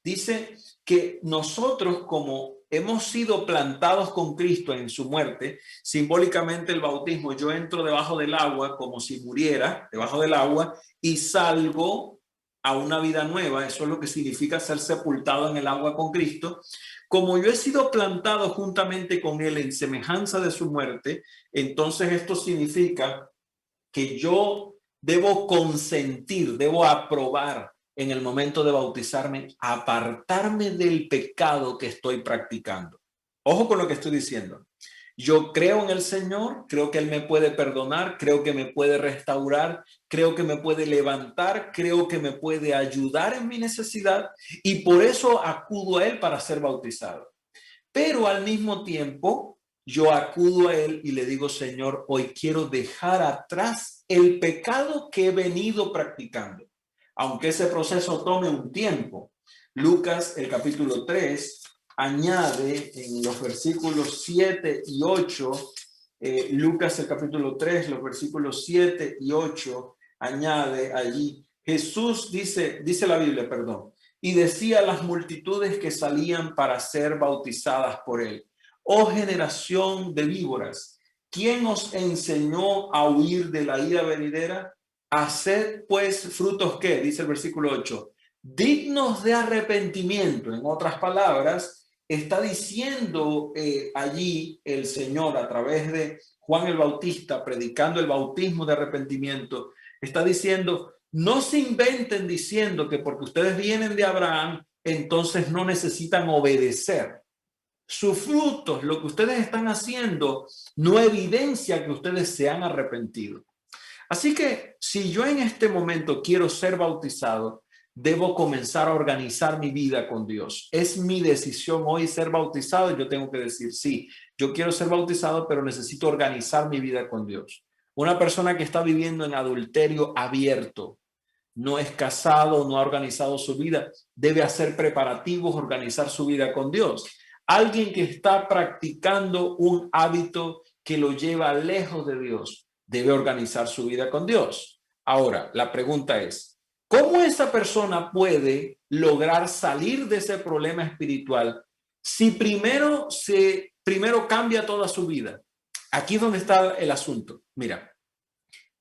Dice que nosotros, como hemos sido plantados con Cristo en su muerte, simbólicamente el bautismo, yo entro debajo del agua como si muriera debajo del agua y salgo a una vida nueva. Eso es lo que significa ser sepultado en el agua con Cristo. Como yo he sido plantado juntamente con él en semejanza de su muerte, entonces esto significa que yo debo consentir, debo aprobar en el momento de bautizarme, apartarme del pecado que estoy practicando. Ojo con lo que estoy diciendo. Yo creo en el Señor, creo que Él me puede perdonar, creo que me puede restaurar, creo que me puede levantar, creo que me puede ayudar en mi necesidad y por eso acudo a Él para ser bautizado. Pero al mismo tiempo, yo acudo a Él y le digo, Señor, hoy quiero dejar atrás el pecado que he venido practicando, aunque ese proceso tome un tiempo. Lucas, el capítulo 3, añade en los versículos 7 y 8, Lucas, el capítulo 3, los versículos 7 y 8, añade allí Jesús dice la Biblia, perdón, y decía a las multitudes que salían para ser bautizadas por él: oh generación de víboras, ¿quién os enseñó a huir de la ira venidera? Haced pues frutos, ¿qué? Dice el versículo 8, dignos de arrepentimiento. En otras palabras, está diciendo allí el Señor a través de Juan el Bautista, predicando el bautismo de arrepentimiento, está diciendo: no se inventen diciendo que porque ustedes vienen de Abraham, entonces no necesitan obedecer. Sus frutos, lo que ustedes están haciendo, no evidencia que ustedes se han arrepentido. Así que si yo en este momento quiero ser bautizado, debo comenzar a organizar mi vida con Dios. Es mi decisión hoy ser bautizado y yo tengo que decir, sí, yo quiero ser bautizado, pero necesito organizar mi vida con Dios. Una persona que está viviendo en adulterio abierto, no es casado, no ha organizado su vida, debe hacer preparativos, organizar su vida con Dios. Alguien que está practicando un hábito que lo lleva lejos de Dios, debe organizar su vida con Dios. Ahora, la pregunta es, ¿cómo esa persona puede lograr salir de ese problema espiritual si primero cambia toda su vida? Aquí es donde está el asunto. Mira,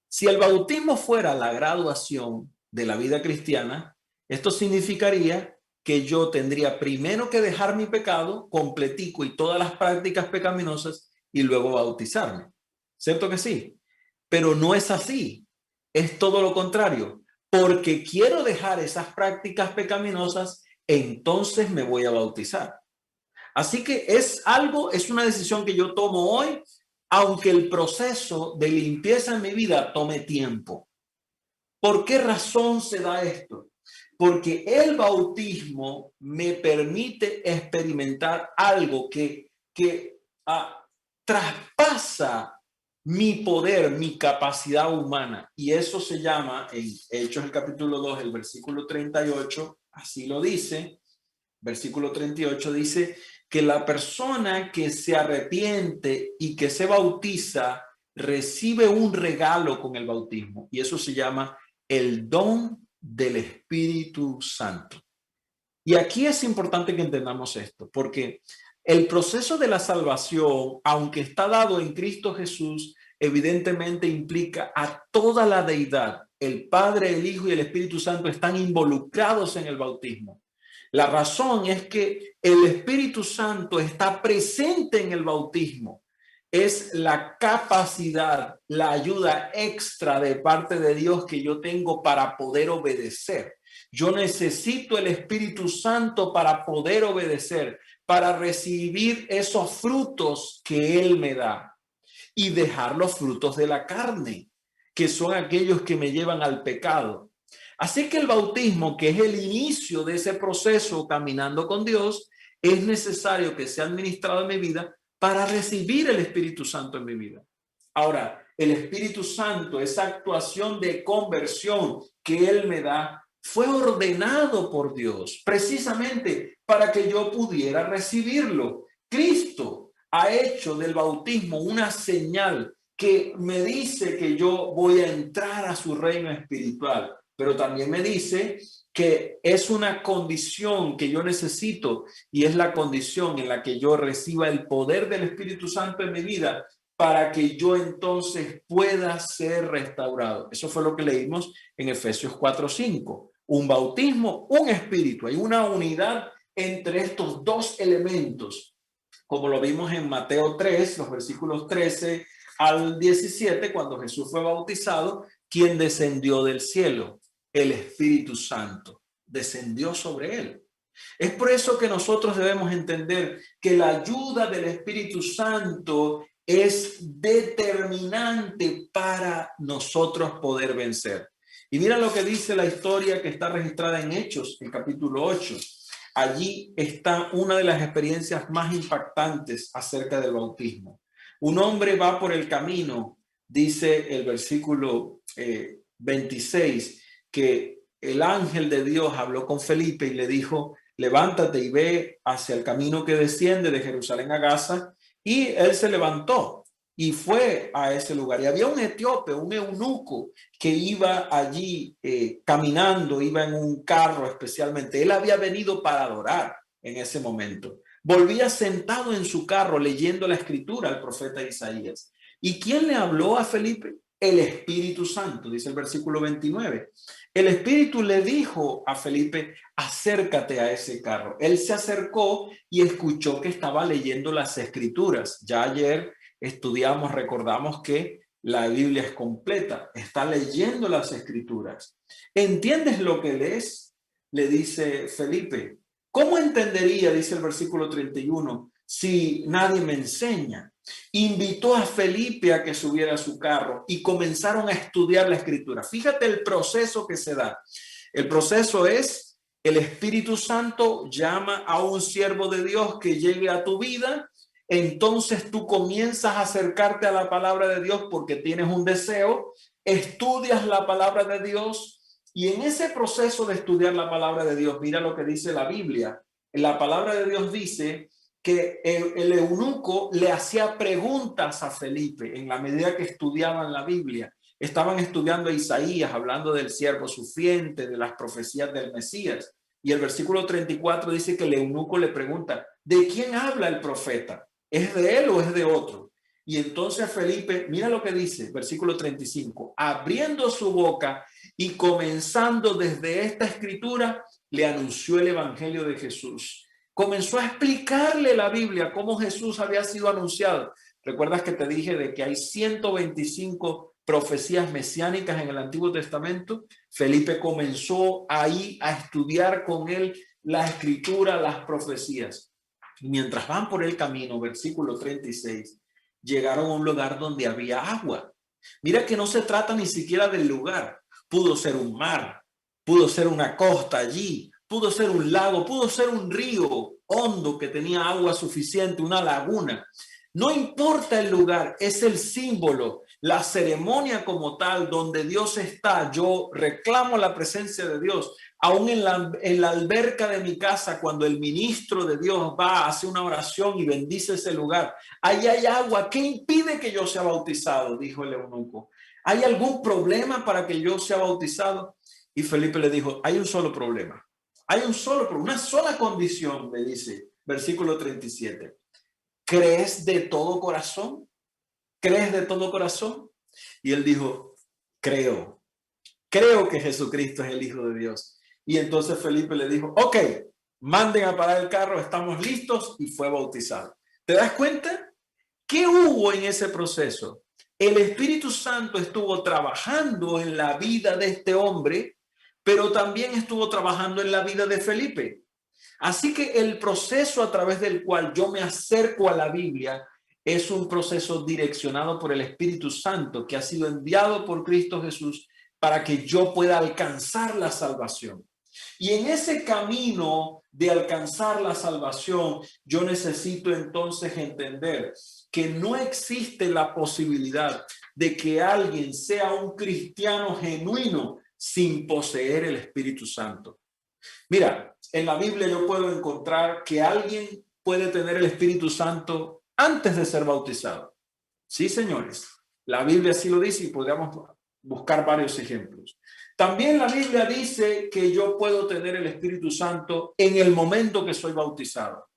si el bautismo fuera la graduación de la vida cristiana, esto significaría que yo tendría primero que dejar mi pecado completico y todas las prácticas pecaminosas y luego bautizarme. ¿Cierto que sí? Pero no es así. Es todo lo contrario. Porque quiero dejar esas prácticas pecaminosas, entonces me voy a bautizar. Así que es una decisión que yo tomo hoy, aunque el proceso de limpieza en mi vida tome tiempo. ¿Por qué razón se da esto? Porque el bautismo me permite experimentar algo que traspasa mi poder, mi capacidad humana. Y eso se llama, en Hechos el capítulo 2, el versículo 38, así lo dice. Versículo 38 dice que la persona que se arrepiente y que se bautiza recibe un regalo con el bautismo, y eso se llama el don del Espíritu Santo. Y aquí es importante que entendamos esto, porque el proceso de la salvación, aunque está dado en Cristo Jesús, evidentemente implica a toda la deidad. El Padre, el Hijo y el Espíritu Santo están involucrados en el bautismo. La razón es que el Espíritu Santo está presente en el bautismo. Es la capacidad, la ayuda extra de parte de Dios que yo tengo para poder obedecer. Yo necesito el Espíritu Santo para poder obedecer, para recibir esos frutos que Él me da y dejar los frutos de la carne, que son aquellos que me llevan al pecado. Así que el bautismo, que es el inicio de ese proceso caminando con Dios, es necesario que sea administrado en mi vida para recibir el Espíritu Santo en mi vida. Ahora, el Espíritu Santo, esa actuación de conversión que Él me da, fue ordenado por Dios precisamente para que yo pudiera recibirlo. Cristo ha hecho del bautismo una señal que me dice que yo voy a entrar a su reino espiritual, pero también me dice que es una condición que yo necesito y es la condición en la que yo reciba el poder del Espíritu Santo en mi vida para que yo entonces pueda ser restaurado. Eso fue lo que leímos en Efesios 4:5. Un bautismo, un espíritu. Hay una unidad entre estos dos elementos, como lo vimos en Mateo 3, los versículos 13 al 17, cuando Jesús fue bautizado, ¿quién descendió del cielo? El Espíritu Santo descendió sobre él. Es por eso que nosotros debemos entender que la ayuda del Espíritu Santo es determinante para nosotros poder vencer. Y mira lo que dice la historia que está registrada en Hechos, el capítulo 8. Allí está una de las experiencias más impactantes acerca del bautismo. Un hombre va por el camino, dice el versículo 26, que el ángel de Dios habló con Felipe y le dijo: levántate y ve hacia el camino que desciende de Jerusalén a Gaza. Y él se levantó y fue a ese lugar. Y había un etíope, un eunuco, que iba allí caminando, iba en un carro especialmente. Él había venido para adorar en ese momento. Volvía sentado en su carro leyendo la escritura al profeta Isaías. ¿Y quién le habló a Felipe? El Espíritu Santo, dice el versículo 29. El Espíritu le dijo a Felipe, acércate a ese carro. Él se acercó y escuchó que estaba leyendo las escrituras. Ya ayer estudiamos, recordamos que la Biblia es completa. Está leyendo las escrituras. ¿Entiendes lo que lees? Le dice Felipe. ¿Cómo entendería, dice el versículo 31, si nadie me enseña? Invitó a Felipe a que subiera a su carro y comenzaron a estudiar la escritura. Fíjate el proceso que se da. El proceso es: el Espíritu Santo llama a un siervo de Dios que llegue a tu vida. Entonces tú comienzas a acercarte a la palabra de Dios porque tienes un deseo, estudias la palabra de Dios. Y en ese proceso de estudiar la palabra de Dios, mira lo que dice la Biblia. La palabra de Dios dice que el eunuco le hacía preguntas a Felipe en la medida que estudiaban la Biblia. Estaban estudiando a Isaías, hablando del siervo sufriente, de las profecías del Mesías. Y el versículo 34 dice que el eunuco le pregunta, ¿de quién habla el profeta? ¿Es de él o es de otro? Y entonces Felipe, mira lo que dice, versículo 35, abriendo su boca y comenzando desde esta escritura, le anunció el evangelio de Jesús. Comenzó a explicarle la Biblia, cómo Jesús había sido anunciado. ¿Recuerdas que te dije de que hay 125 profecías mesiánicas en el Antiguo Testamento? Felipe comenzó ahí a estudiar con él la escritura, las profecías. Y mientras van por el camino, versículo 36, llegaron a un lugar donde había agua. Mira que no se trata ni siquiera del lugar. Pudo ser un mar, pudo ser una costa allí, pudo ser un lago, pudo ser un río hondo que tenía agua suficiente, una laguna. No importa el lugar, es el símbolo, la ceremonia como tal, donde Dios está. Yo reclamo la presencia de Dios. Aún en la alberca de mi casa, cuando el ministro de Dios va, hace una oración y bendice ese lugar, ahí hay agua. ¿Qué impide que yo sea bautizado?, dijo el eunuco. ¿Hay algún problema para que yo sea bautizado? Y Felipe le dijo, hay un solo problema. Hay un solo problema, una sola condición, le dice, versículo 37. ¿Crees de todo corazón? ¿Crees de todo corazón? Y él dijo, creo que Jesucristo es el Hijo de Dios. Y entonces Felipe le dijo, ok, manden a parar el carro, estamos listos, y fue bautizado. ¿Te das cuenta? ¿Qué hubo en ese proceso? El Espíritu Santo estuvo trabajando en la vida de este hombre, pero también estuvo trabajando en la vida de Felipe. Así que el proceso a través del cual yo me acerco a la Biblia es un proceso direccionado por el Espíritu Santo que ha sido enviado por Cristo Jesús para que yo pueda alcanzar la salvación. Y en ese camino de alcanzar la salvación, yo necesito entonces entender que no existe la posibilidad de que alguien sea un cristiano genuino sin poseer el Espíritu Santo. Mira, en la Biblia yo puedo encontrar que alguien puede tener el Espíritu Santo antes de ser bautizado. Sí, señores, la Biblia así lo dice y podríamos buscar varios ejemplos. También la Biblia dice que yo puedo tener el Espíritu Santo en el momento que soy bautizado.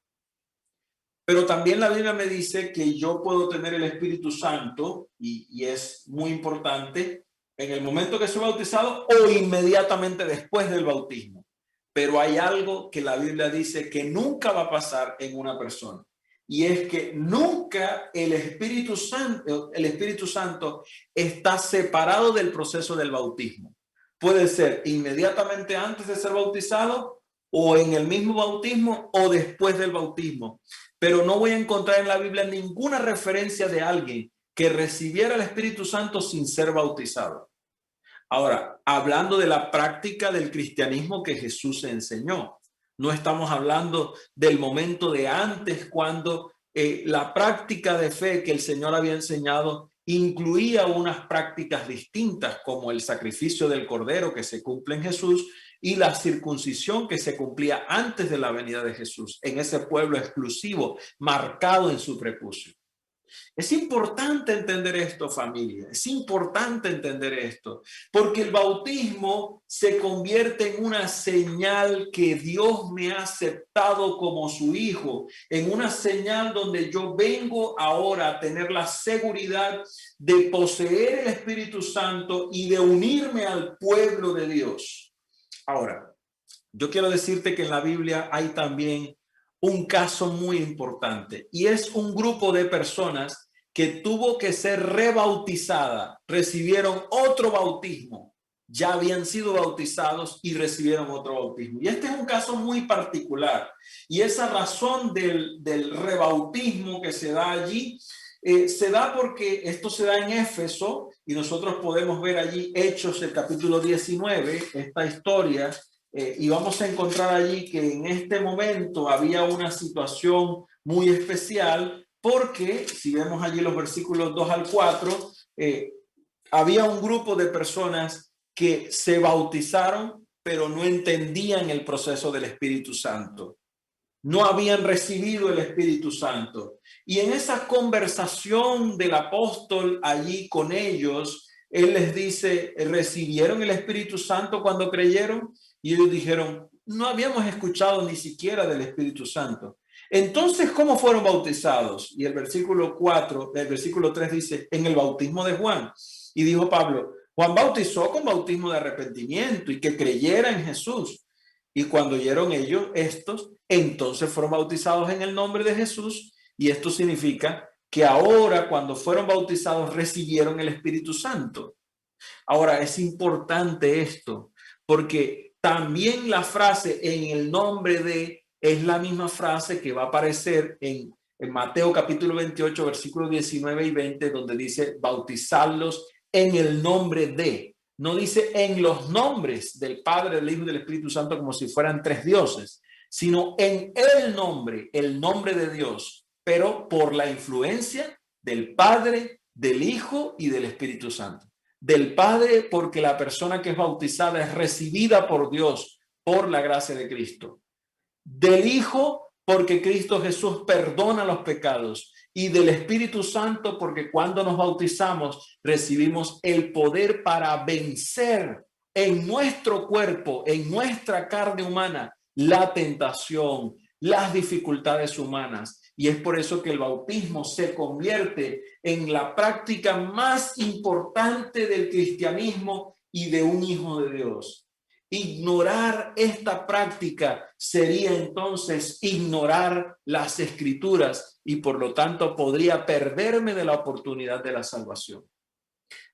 Pero también la Biblia me dice que yo puedo tener el Espíritu Santo, y es muy importante, en el momento que soy bautizado o inmediatamente después del bautismo. Pero hay algo que la Biblia dice que nunca va a pasar en una persona. Y es que nunca el Espíritu Santo está separado del proceso del bautismo. Puede ser inmediatamente antes de ser bautizado, o en el mismo bautismo, o después del bautismo. Pero no voy a encontrar en la Biblia ninguna referencia de alguien que recibiera el Espíritu Santo sin ser bautizado. Ahora, hablando de la práctica del cristianismo que Jesús enseñó, no estamos hablando del momento de antes, cuando la práctica de fe que el Señor había enseñado incluía unas prácticas distintas, como el sacrificio del cordero que se cumple en Jesús y la circuncisión que se cumplía antes de la venida de Jesús en ese pueblo exclusivo marcado en su prepucio. Es importante entender esto, familia. Es importante entender esto, porque el bautismo se convierte en una señal que Dios me ha aceptado como su hijo, en una señal donde yo vengo ahora a tener la seguridad de poseer el Espíritu Santo y de unirme al pueblo de Dios. Ahora, yo quiero decirte que en la Biblia hay también un caso muy importante y es un grupo de personas que tuvo que ser rebautizada, recibieron otro bautismo, ya habían sido bautizados y recibieron otro bautismo. Y este es un caso muy particular y esa razón del rebautismo que se da allí se da porque esto se da en Éfeso y nosotros podemos ver allí Hechos, el capítulo 19, esta historia. Y vamos a encontrar allí que en este momento había una situación muy especial porque si vemos allí los versículos 2 al 4, había un grupo de personas que se bautizaron pero no entendían el proceso del Espíritu Santo. No habían recibido el Espíritu Santo. Y en esa conversación del apóstol allí con ellos, él les dice, ¿recibieron el Espíritu Santo cuando creyeron? Y ellos dijeron, no habíamos escuchado ni siquiera del Espíritu Santo. Entonces, ¿cómo fueron bautizados? Y el versículo 4, el versículo 3 dice, en el bautismo de Juan. Y dijo Pablo, Juan bautizó con bautismo de arrepentimiento y que creyera en Jesús. Y cuando oyeron ellos estos, entonces fueron bautizados en el nombre de Jesús. Y esto significa que ahora cuando fueron bautizados recibieron el Espíritu Santo. Ahora es importante esto porque también la frase en el nombre de es la misma frase que va a aparecer en Mateo capítulo 28 versículos 19 y 20 donde dice bautizarlos en el nombre de. No dice en los nombres del Padre, del Hijo y del Espíritu Santo como si fueran tres dioses, sino en el nombre de Dios, pero por la influencia del Padre, del Hijo y del Espíritu Santo. Del Padre, porque la persona que es bautizada es recibida por Dios por la gracia de Cristo. Del Hijo, porque Cristo Jesús perdona los pecados. Y del Espíritu Santo, porque cuando nos bautizamos recibimos el poder para vencer en nuestro cuerpo, en nuestra carne humana, la tentación, las dificultades humanas. Y es por eso que el bautismo se convierte en la práctica más importante del cristianismo y de un hijo de Dios. Ignorar esta práctica sería entonces ignorar las escrituras y por lo tanto podría perderme de la oportunidad de la salvación.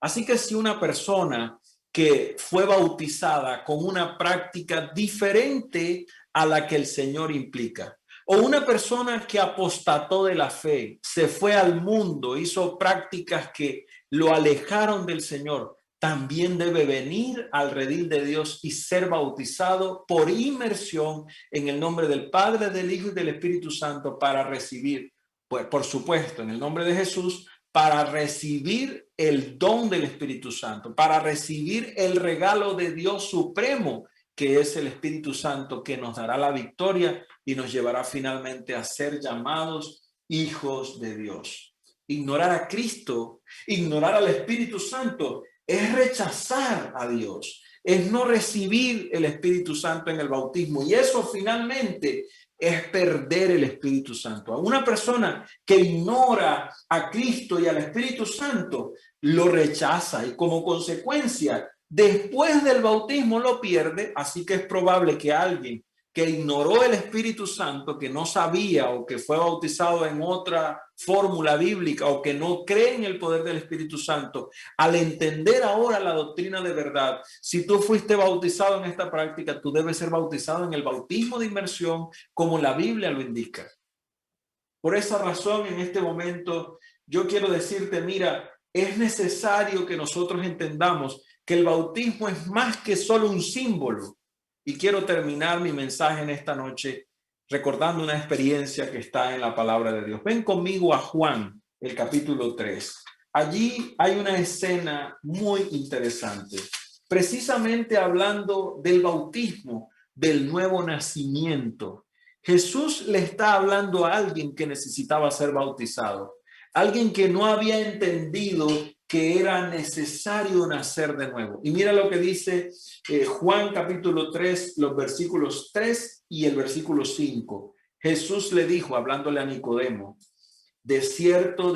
Así que si una persona que fue bautizada con una práctica diferente a la que el Señor implica, o una persona que apostató de la fe, se fue al mundo, hizo prácticas que lo alejaron del Señor, también debe venir al redil de Dios y ser bautizado por inmersión en el nombre del Padre, del Hijo y del Espíritu Santo para recibir, pues por supuesto, en el nombre de Jesús, para recibir el don del Espíritu Santo, para recibir el regalo de Dios supremo, que es el Espíritu Santo, que nos dará la victoria y nos llevará finalmente a ser llamados hijos de Dios. Ignorar a Cristo, ignorar al Espíritu Santo, es rechazar a Dios, es no recibir el Espíritu Santo en el bautismo. Y eso finalmente es perder el Espíritu Santo. A una persona que ignora a Cristo y al Espíritu Santo, lo rechaza y como consecuencia, después del bautismo lo pierde. Así que es probable que alguien que ignoró el Espíritu Santo, que no sabía o que fue bautizado en otra fórmula bíblica o que no cree en el poder del Espíritu Santo, al entender ahora la doctrina de verdad, si tú fuiste bautizado en esta práctica, tú debes ser bautizado en el bautismo de inmersión como la Biblia lo indica. Por esa razón, en este momento, yo quiero decirte, mira, es necesario que nosotros entendamos que el bautismo es más que solo un símbolo. Y quiero terminar mi mensaje en esta noche recordando una experiencia que está en la palabra de Dios. Ven conmigo a Juan, el capítulo 3. Allí hay una escena muy interesante, precisamente hablando del bautismo, del nuevo nacimiento. Jesús le está hablando a alguien que necesitaba ser bautizado, alguien que no había entendido que era necesario nacer de nuevo. Y mira lo que dice Juan capítulo 3, los versículos 3 y el versículo 5. Jesús le dijo, hablándole a Nicodemo, de cierto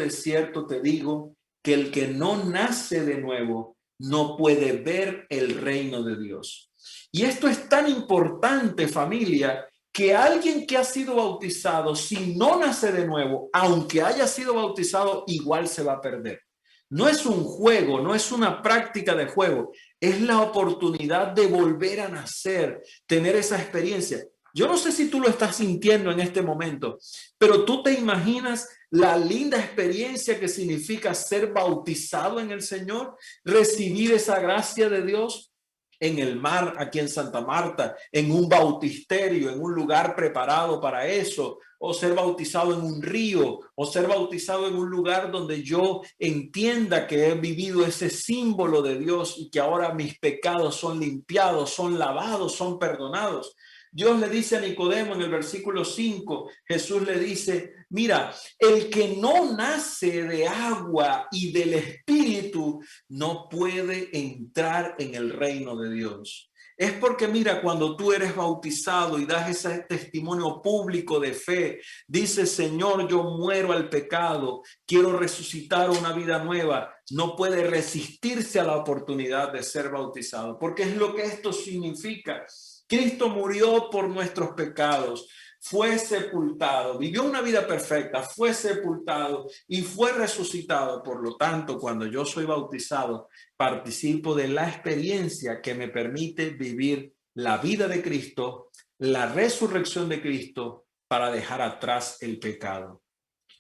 te digo, que el que no nace de nuevo no puede ver el reino de Dios. Y esto es tan importante, familia, que alguien que ha sido bautizado, si no nace de nuevo, aunque haya sido bautizado, igual se va a perder. No es un juego, no es una práctica de juego, es la oportunidad de volver a nacer, tener esa experiencia. Yo no sé si tú lo estás sintiendo en este momento, pero tú te imaginas la linda experiencia que significa ser bautizado en el Señor, recibir esa gracia de Dios en el mar, aquí en Santa Marta, en un bautisterio, en un lugar preparado para eso, o ser bautizado en un río, o ser bautizado en un lugar donde yo entienda que he vivido ese símbolo de Dios y que ahora mis pecados son limpiados, son lavados, son perdonados. Dios le dice a Nicodemo en el versículo 5, Jesús le dice, mira, el que no nace de agua y del Espíritu no puede entrar en el reino de Dios. Es porque mira, cuando tú eres bautizado y das ese testimonio público de fe, dices, Señor, yo muero al pecado, quiero resucitar una vida nueva, no puede resistirse a la oportunidad de ser bautizado, porque es lo que esto significa. Cristo murió por nuestros pecados, fue sepultado, vivió una vida perfecta, fue sepultado y fue resucitado. Por lo tanto, cuando yo soy bautizado, participo de la experiencia que me permite vivir la vida de Cristo, la resurrección de Cristo, para dejar atrás el pecado.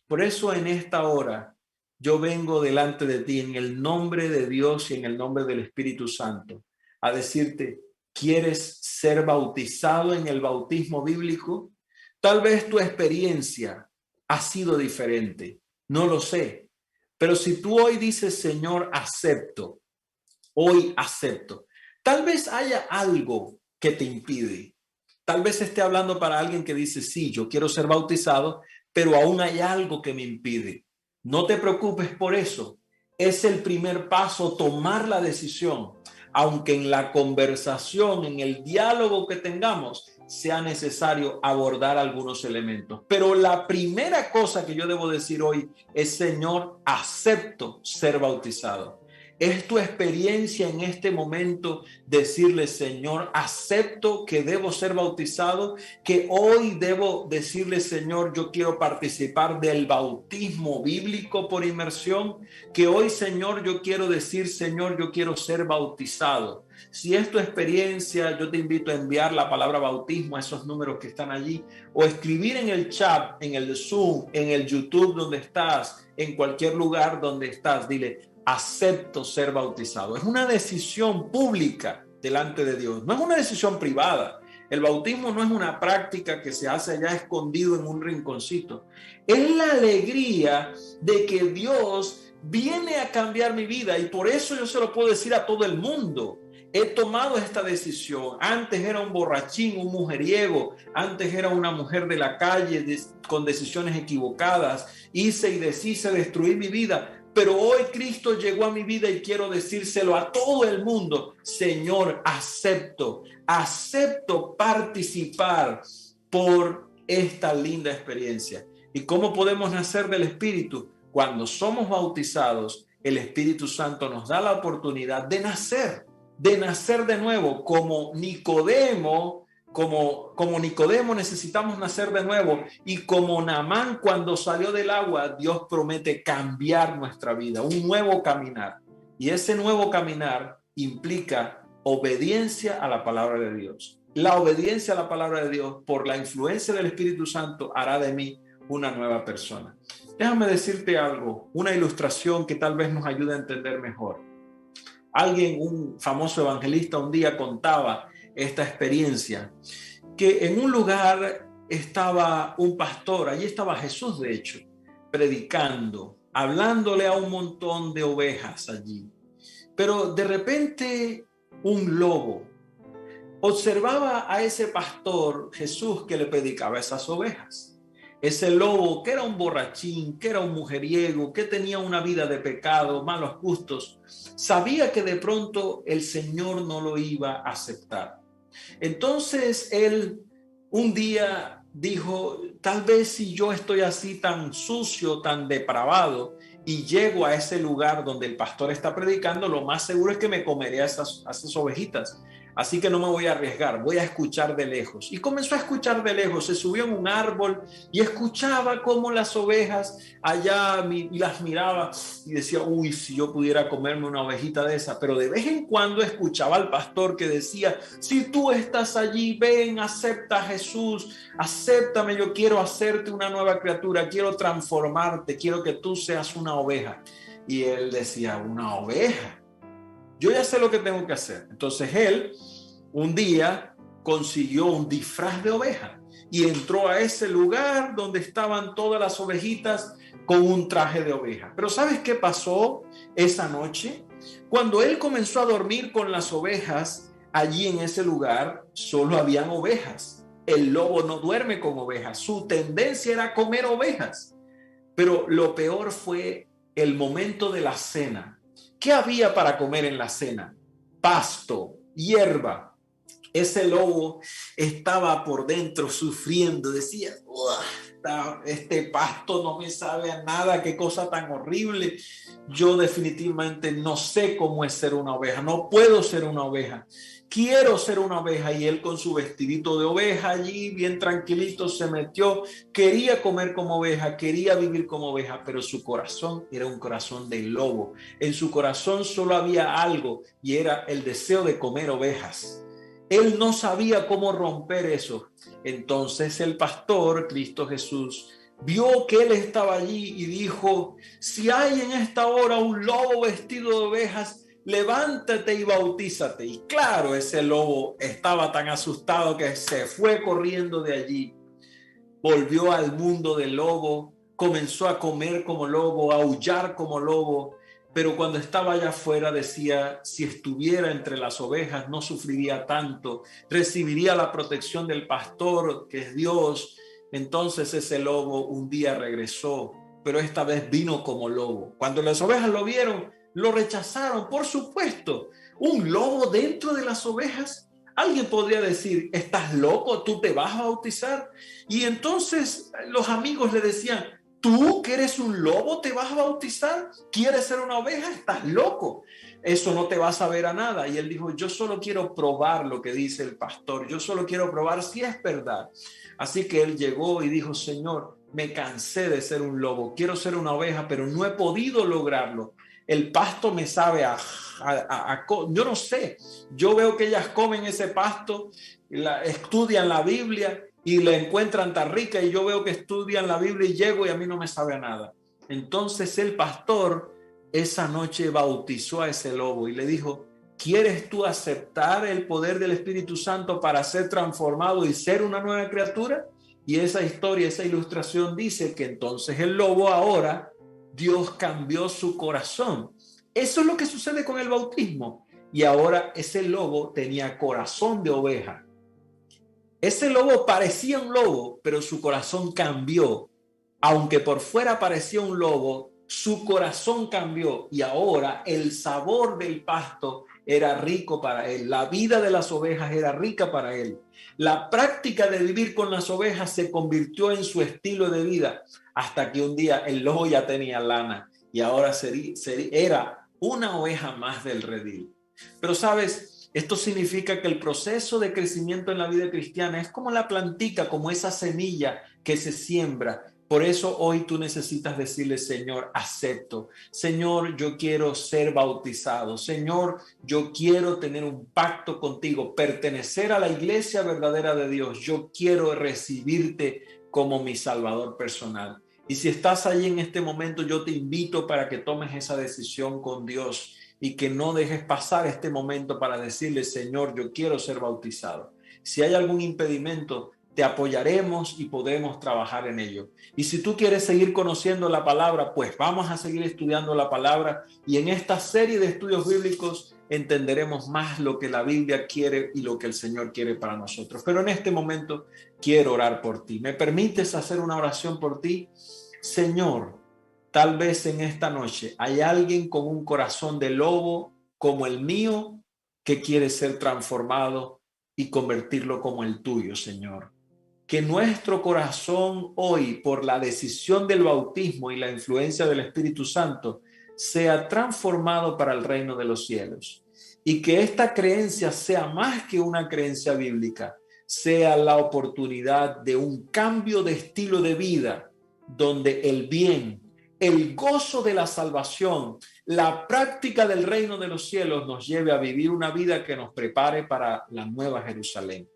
Por eso en esta hora yo vengo delante de ti en el nombre de Dios y en el nombre del Espíritu Santo a decirte, ¿quieres ser bautizado en el bautismo bíblico? Tal vez tu experiencia ha sido diferente, no lo sé. Pero si tú hoy dices, Señor, acepto, hoy acepto, tal vez haya algo que te impide. Tal vez esté hablando para alguien que dice, sí, yo quiero ser bautizado, pero aún hay algo que me impide. No te preocupes por eso. Es el primer paso, tomar la decisión, aunque en la conversación, en el diálogo que tengamos, sea necesario abordar algunos elementos. Pero la primera cosa que yo debo decir hoy es, Señor, acepto ser bautizado. Es tu experiencia en este momento decirle, Señor, acepto que debo ser bautizado, que hoy debo decirle, Señor, yo quiero participar del bautismo bíblico por inmersión, que hoy, Señor, yo quiero decir, Señor, yo quiero ser bautizado. Si es tu experiencia, yo te invito a enviar la palabra bautismo a esos números que están allí o escribir en el chat, en el Zoom, en el YouTube donde estás, en cualquier lugar donde estás. Dile, acepto ser bautizado. Es una decisión pública delante de Dios, no es una decisión privada. El bautismo no es una práctica que se hace allá escondido en un rinconcito. Es la alegría de que Dios viene a cambiar mi vida y por eso yo se lo puedo decir a todo el mundo. He tomado esta decisión. Antes era un borrachín, un mujeriego. Antes era una mujer de la calle con decisiones equivocadas. Hice y deshice, destruí mi vida. Pero hoy Cristo llegó a mi vida y quiero decírselo a todo el mundo. Señor, acepto participar por esta linda experiencia. ¿Y cómo podemos nacer del Espíritu? Cuando somos bautizados, el Espíritu Santo nos da la oportunidad de nacer de nuevo, como Nicodemo necesitamos nacer de nuevo y como Naamán cuando salió del agua, Dios promete cambiar nuestra vida, un nuevo caminar. Y ese nuevo caminar implica obediencia a la palabra de Dios. La obediencia a la palabra de Dios por la influencia del Espíritu Santo hará de mí una nueva persona. Déjame decirte algo, una ilustración que tal vez nos ayude a entender mejor. Alguien, un famoso evangelista, un día contaba esta experiencia, que en un lugar estaba un pastor, allí estaba Jesús de hecho, predicando, hablándole a un montón de ovejas allí. Pero de repente un lobo observaba a ese pastor Jesús que le predicaba a esas ovejas. Ese lobo que era un borrachín, que era un mujeriego, que tenía una vida de pecado, malos gustos, sabía que de pronto el Señor no lo iba a aceptar. Entonces él un día dijo, tal vez si yo estoy así tan sucio, tan depravado, y llego a ese lugar donde el pastor está predicando, lo más seguro es que me comeré a esas ovejitas. Así que no me voy a arriesgar, voy a escuchar de lejos. Y comenzó a escuchar de lejos, se subió en un árbol y escuchaba cómo las ovejas allá y las miraba y decía, uy, si yo pudiera comerme una ovejita de esa. Pero de vez en cuando escuchaba al pastor que decía, si tú estás allí, ven, acepta a Jesús, acéptame, yo quiero hacerte una nueva criatura, quiero transformarte, quiero que tú seas una oveja. Y él decía, ¿una oveja? Yo ya sé lo que tengo que hacer. Entonces él un día consiguió un disfraz de oveja y entró a ese lugar donde estaban todas las ovejitas con un traje de oveja. Pero ¿sabes qué pasó esa noche? Cuando él comenzó a dormir con las ovejas, allí en ese lugar solo habían ovejas. El lobo no duerme con ovejas. Su tendencia era comer ovejas. Pero lo peor fue el momento de la cena. ¿Qué había para comer en la cena? Pasto, hierba. Ese lobo estaba por dentro sufriendo, decía, este pasto no me sabe a nada, qué cosa tan horrible. Yo definitivamente no sé cómo es ser una oveja, no puedo ser una oveja. Quiero ser una oveja. Y él con su vestidito de oveja allí, bien tranquilito, se metió. Quería comer como oveja, quería vivir como oveja, pero su corazón era un corazón de lobo. En su corazón solo había algo y era el deseo de comer ovejas. Él no sabía cómo romper eso. Entonces el pastor, Cristo Jesús, vio que él estaba allí y dijo, si hay en esta hora un lobo vestido de ovejas, levántate y bautízate. Y claro, ese lobo estaba tan asustado que se fue corriendo de allí, volvió al mundo del lobo, comenzó a comer como lobo, a aullar como lobo, pero cuando estaba allá afuera decía, si estuviera entre las ovejas no sufriría tanto, recibiría la protección del pastor, que es Dios. Entonces ese lobo un día regresó, pero esta vez vino como lobo. Cuando las ovejas lo vieron, lo rechazaron, por supuesto. ¿Un lobo dentro de las ovejas? Alguien podría decir, ¿estás loco? ¿Tú te vas a bautizar? Y entonces los amigos le decían, ¿tú que eres un lobo te vas a bautizar? ¿Quieres ser una oveja? Estás loco. Eso no te va a saber a nada. Y él dijo, yo solo quiero probar lo que dice el pastor. Yo solo quiero probar si es verdad. Así que él llegó y dijo, Señor, me cansé de ser un lobo. Quiero ser una oveja, pero no he podido lograrlo. El pasto me sabe yo no sé. Yo veo que ellas comen ese pasto, estudian la Biblia y la encuentran tan rica, y yo veo que estudian la Biblia y llego y a mí no me sabe a nada. Entonces el pastor esa noche bautizó a ese lobo y le dijo, ¿quieres tú aceptar el poder del Espíritu Santo para ser transformado y ser una nueva criatura? Y esa historia, esa ilustración dice que entonces el lobo ahora, Dios cambió su corazón. Eso es lo que sucede con el bautismo. Y ahora ese lobo tenía corazón de oveja. Ese lobo parecía un lobo, pero su corazón cambió. Aunque por fuera parecía un lobo, su corazón cambió y ahora el sabor del pasto era rico para él. La vida de las ovejas era rica para él. La práctica de vivir con las ovejas se convirtió en su estilo de vida hasta que un día el lobo ya tenía lana y ahora era una oveja más del redil. Pero sabes, esto significa que el proceso de crecimiento en la vida cristiana es como la plantica, como esa semilla que se siembra. Por eso hoy tú necesitas decirle, Señor, acepto. Señor, yo quiero ser bautizado. Señor, yo quiero tener un pacto contigo, pertenecer a la iglesia verdadera de Dios. Yo quiero recibirte como mi Salvador personal. Y si estás ahí en este momento, yo te invito para que tomes esa decisión con Dios y que no dejes pasar este momento para decirle, Señor, yo quiero ser bautizado. Si hay algún impedimento, te apoyaremos y podemos trabajar en ello. Y si tú quieres seguir conociendo la palabra, pues vamos a seguir estudiando la palabra, y en esta serie de estudios bíblicos entenderemos más lo que la Biblia quiere y lo que el Señor quiere para nosotros. Pero en este momento quiero orar por ti. ¿Me permites hacer una oración por ti? Señor, tal vez en esta noche hay alguien con un corazón de lobo como el mío que quiere ser transformado y convertirlo como el tuyo, Señor. Que nuestro corazón hoy, por la decisión del bautismo y la influencia del Espíritu Santo, sea transformado para el reino de los cielos. Y que esta creencia sea más que una creencia bíblica, sea la oportunidad de un cambio de estilo de vida, donde el bien, el gozo de la salvación, la práctica del reino de los cielos nos lleve a vivir una vida que nos prepare para la nueva Jerusalén.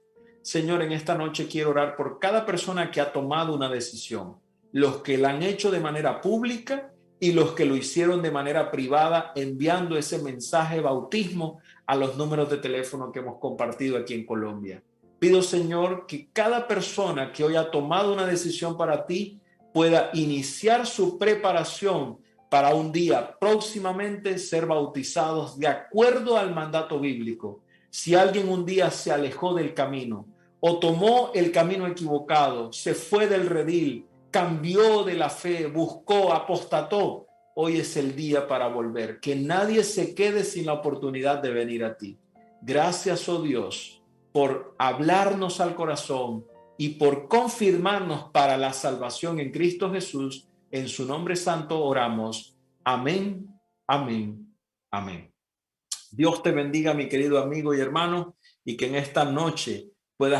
Señor, en esta noche quiero orar por cada persona que ha tomado una decisión, los que la han hecho de manera pública y los que lo hicieron de manera privada, enviando ese mensaje bautismo a los números de teléfono que hemos compartido aquí en Colombia. Pido, Señor, que cada persona que hoy ha tomado una decisión para ti pueda iniciar su preparación para un día próximamente ser bautizados de acuerdo al mandato bíblico. Si alguien un día se alejó del camino o tomó el camino equivocado, se fue del redil, cambió de la fe, buscó, apostató, hoy es el día para volver. Que nadie se quede sin la oportunidad de venir a ti. Gracias, oh Dios, por hablarnos al corazón y por confirmarnos para la salvación en Cristo Jesús. En su nombre santo oramos. Amén, amén, amén. Dios te bendiga, mi querido amigo y hermano, y que en esta noche puedas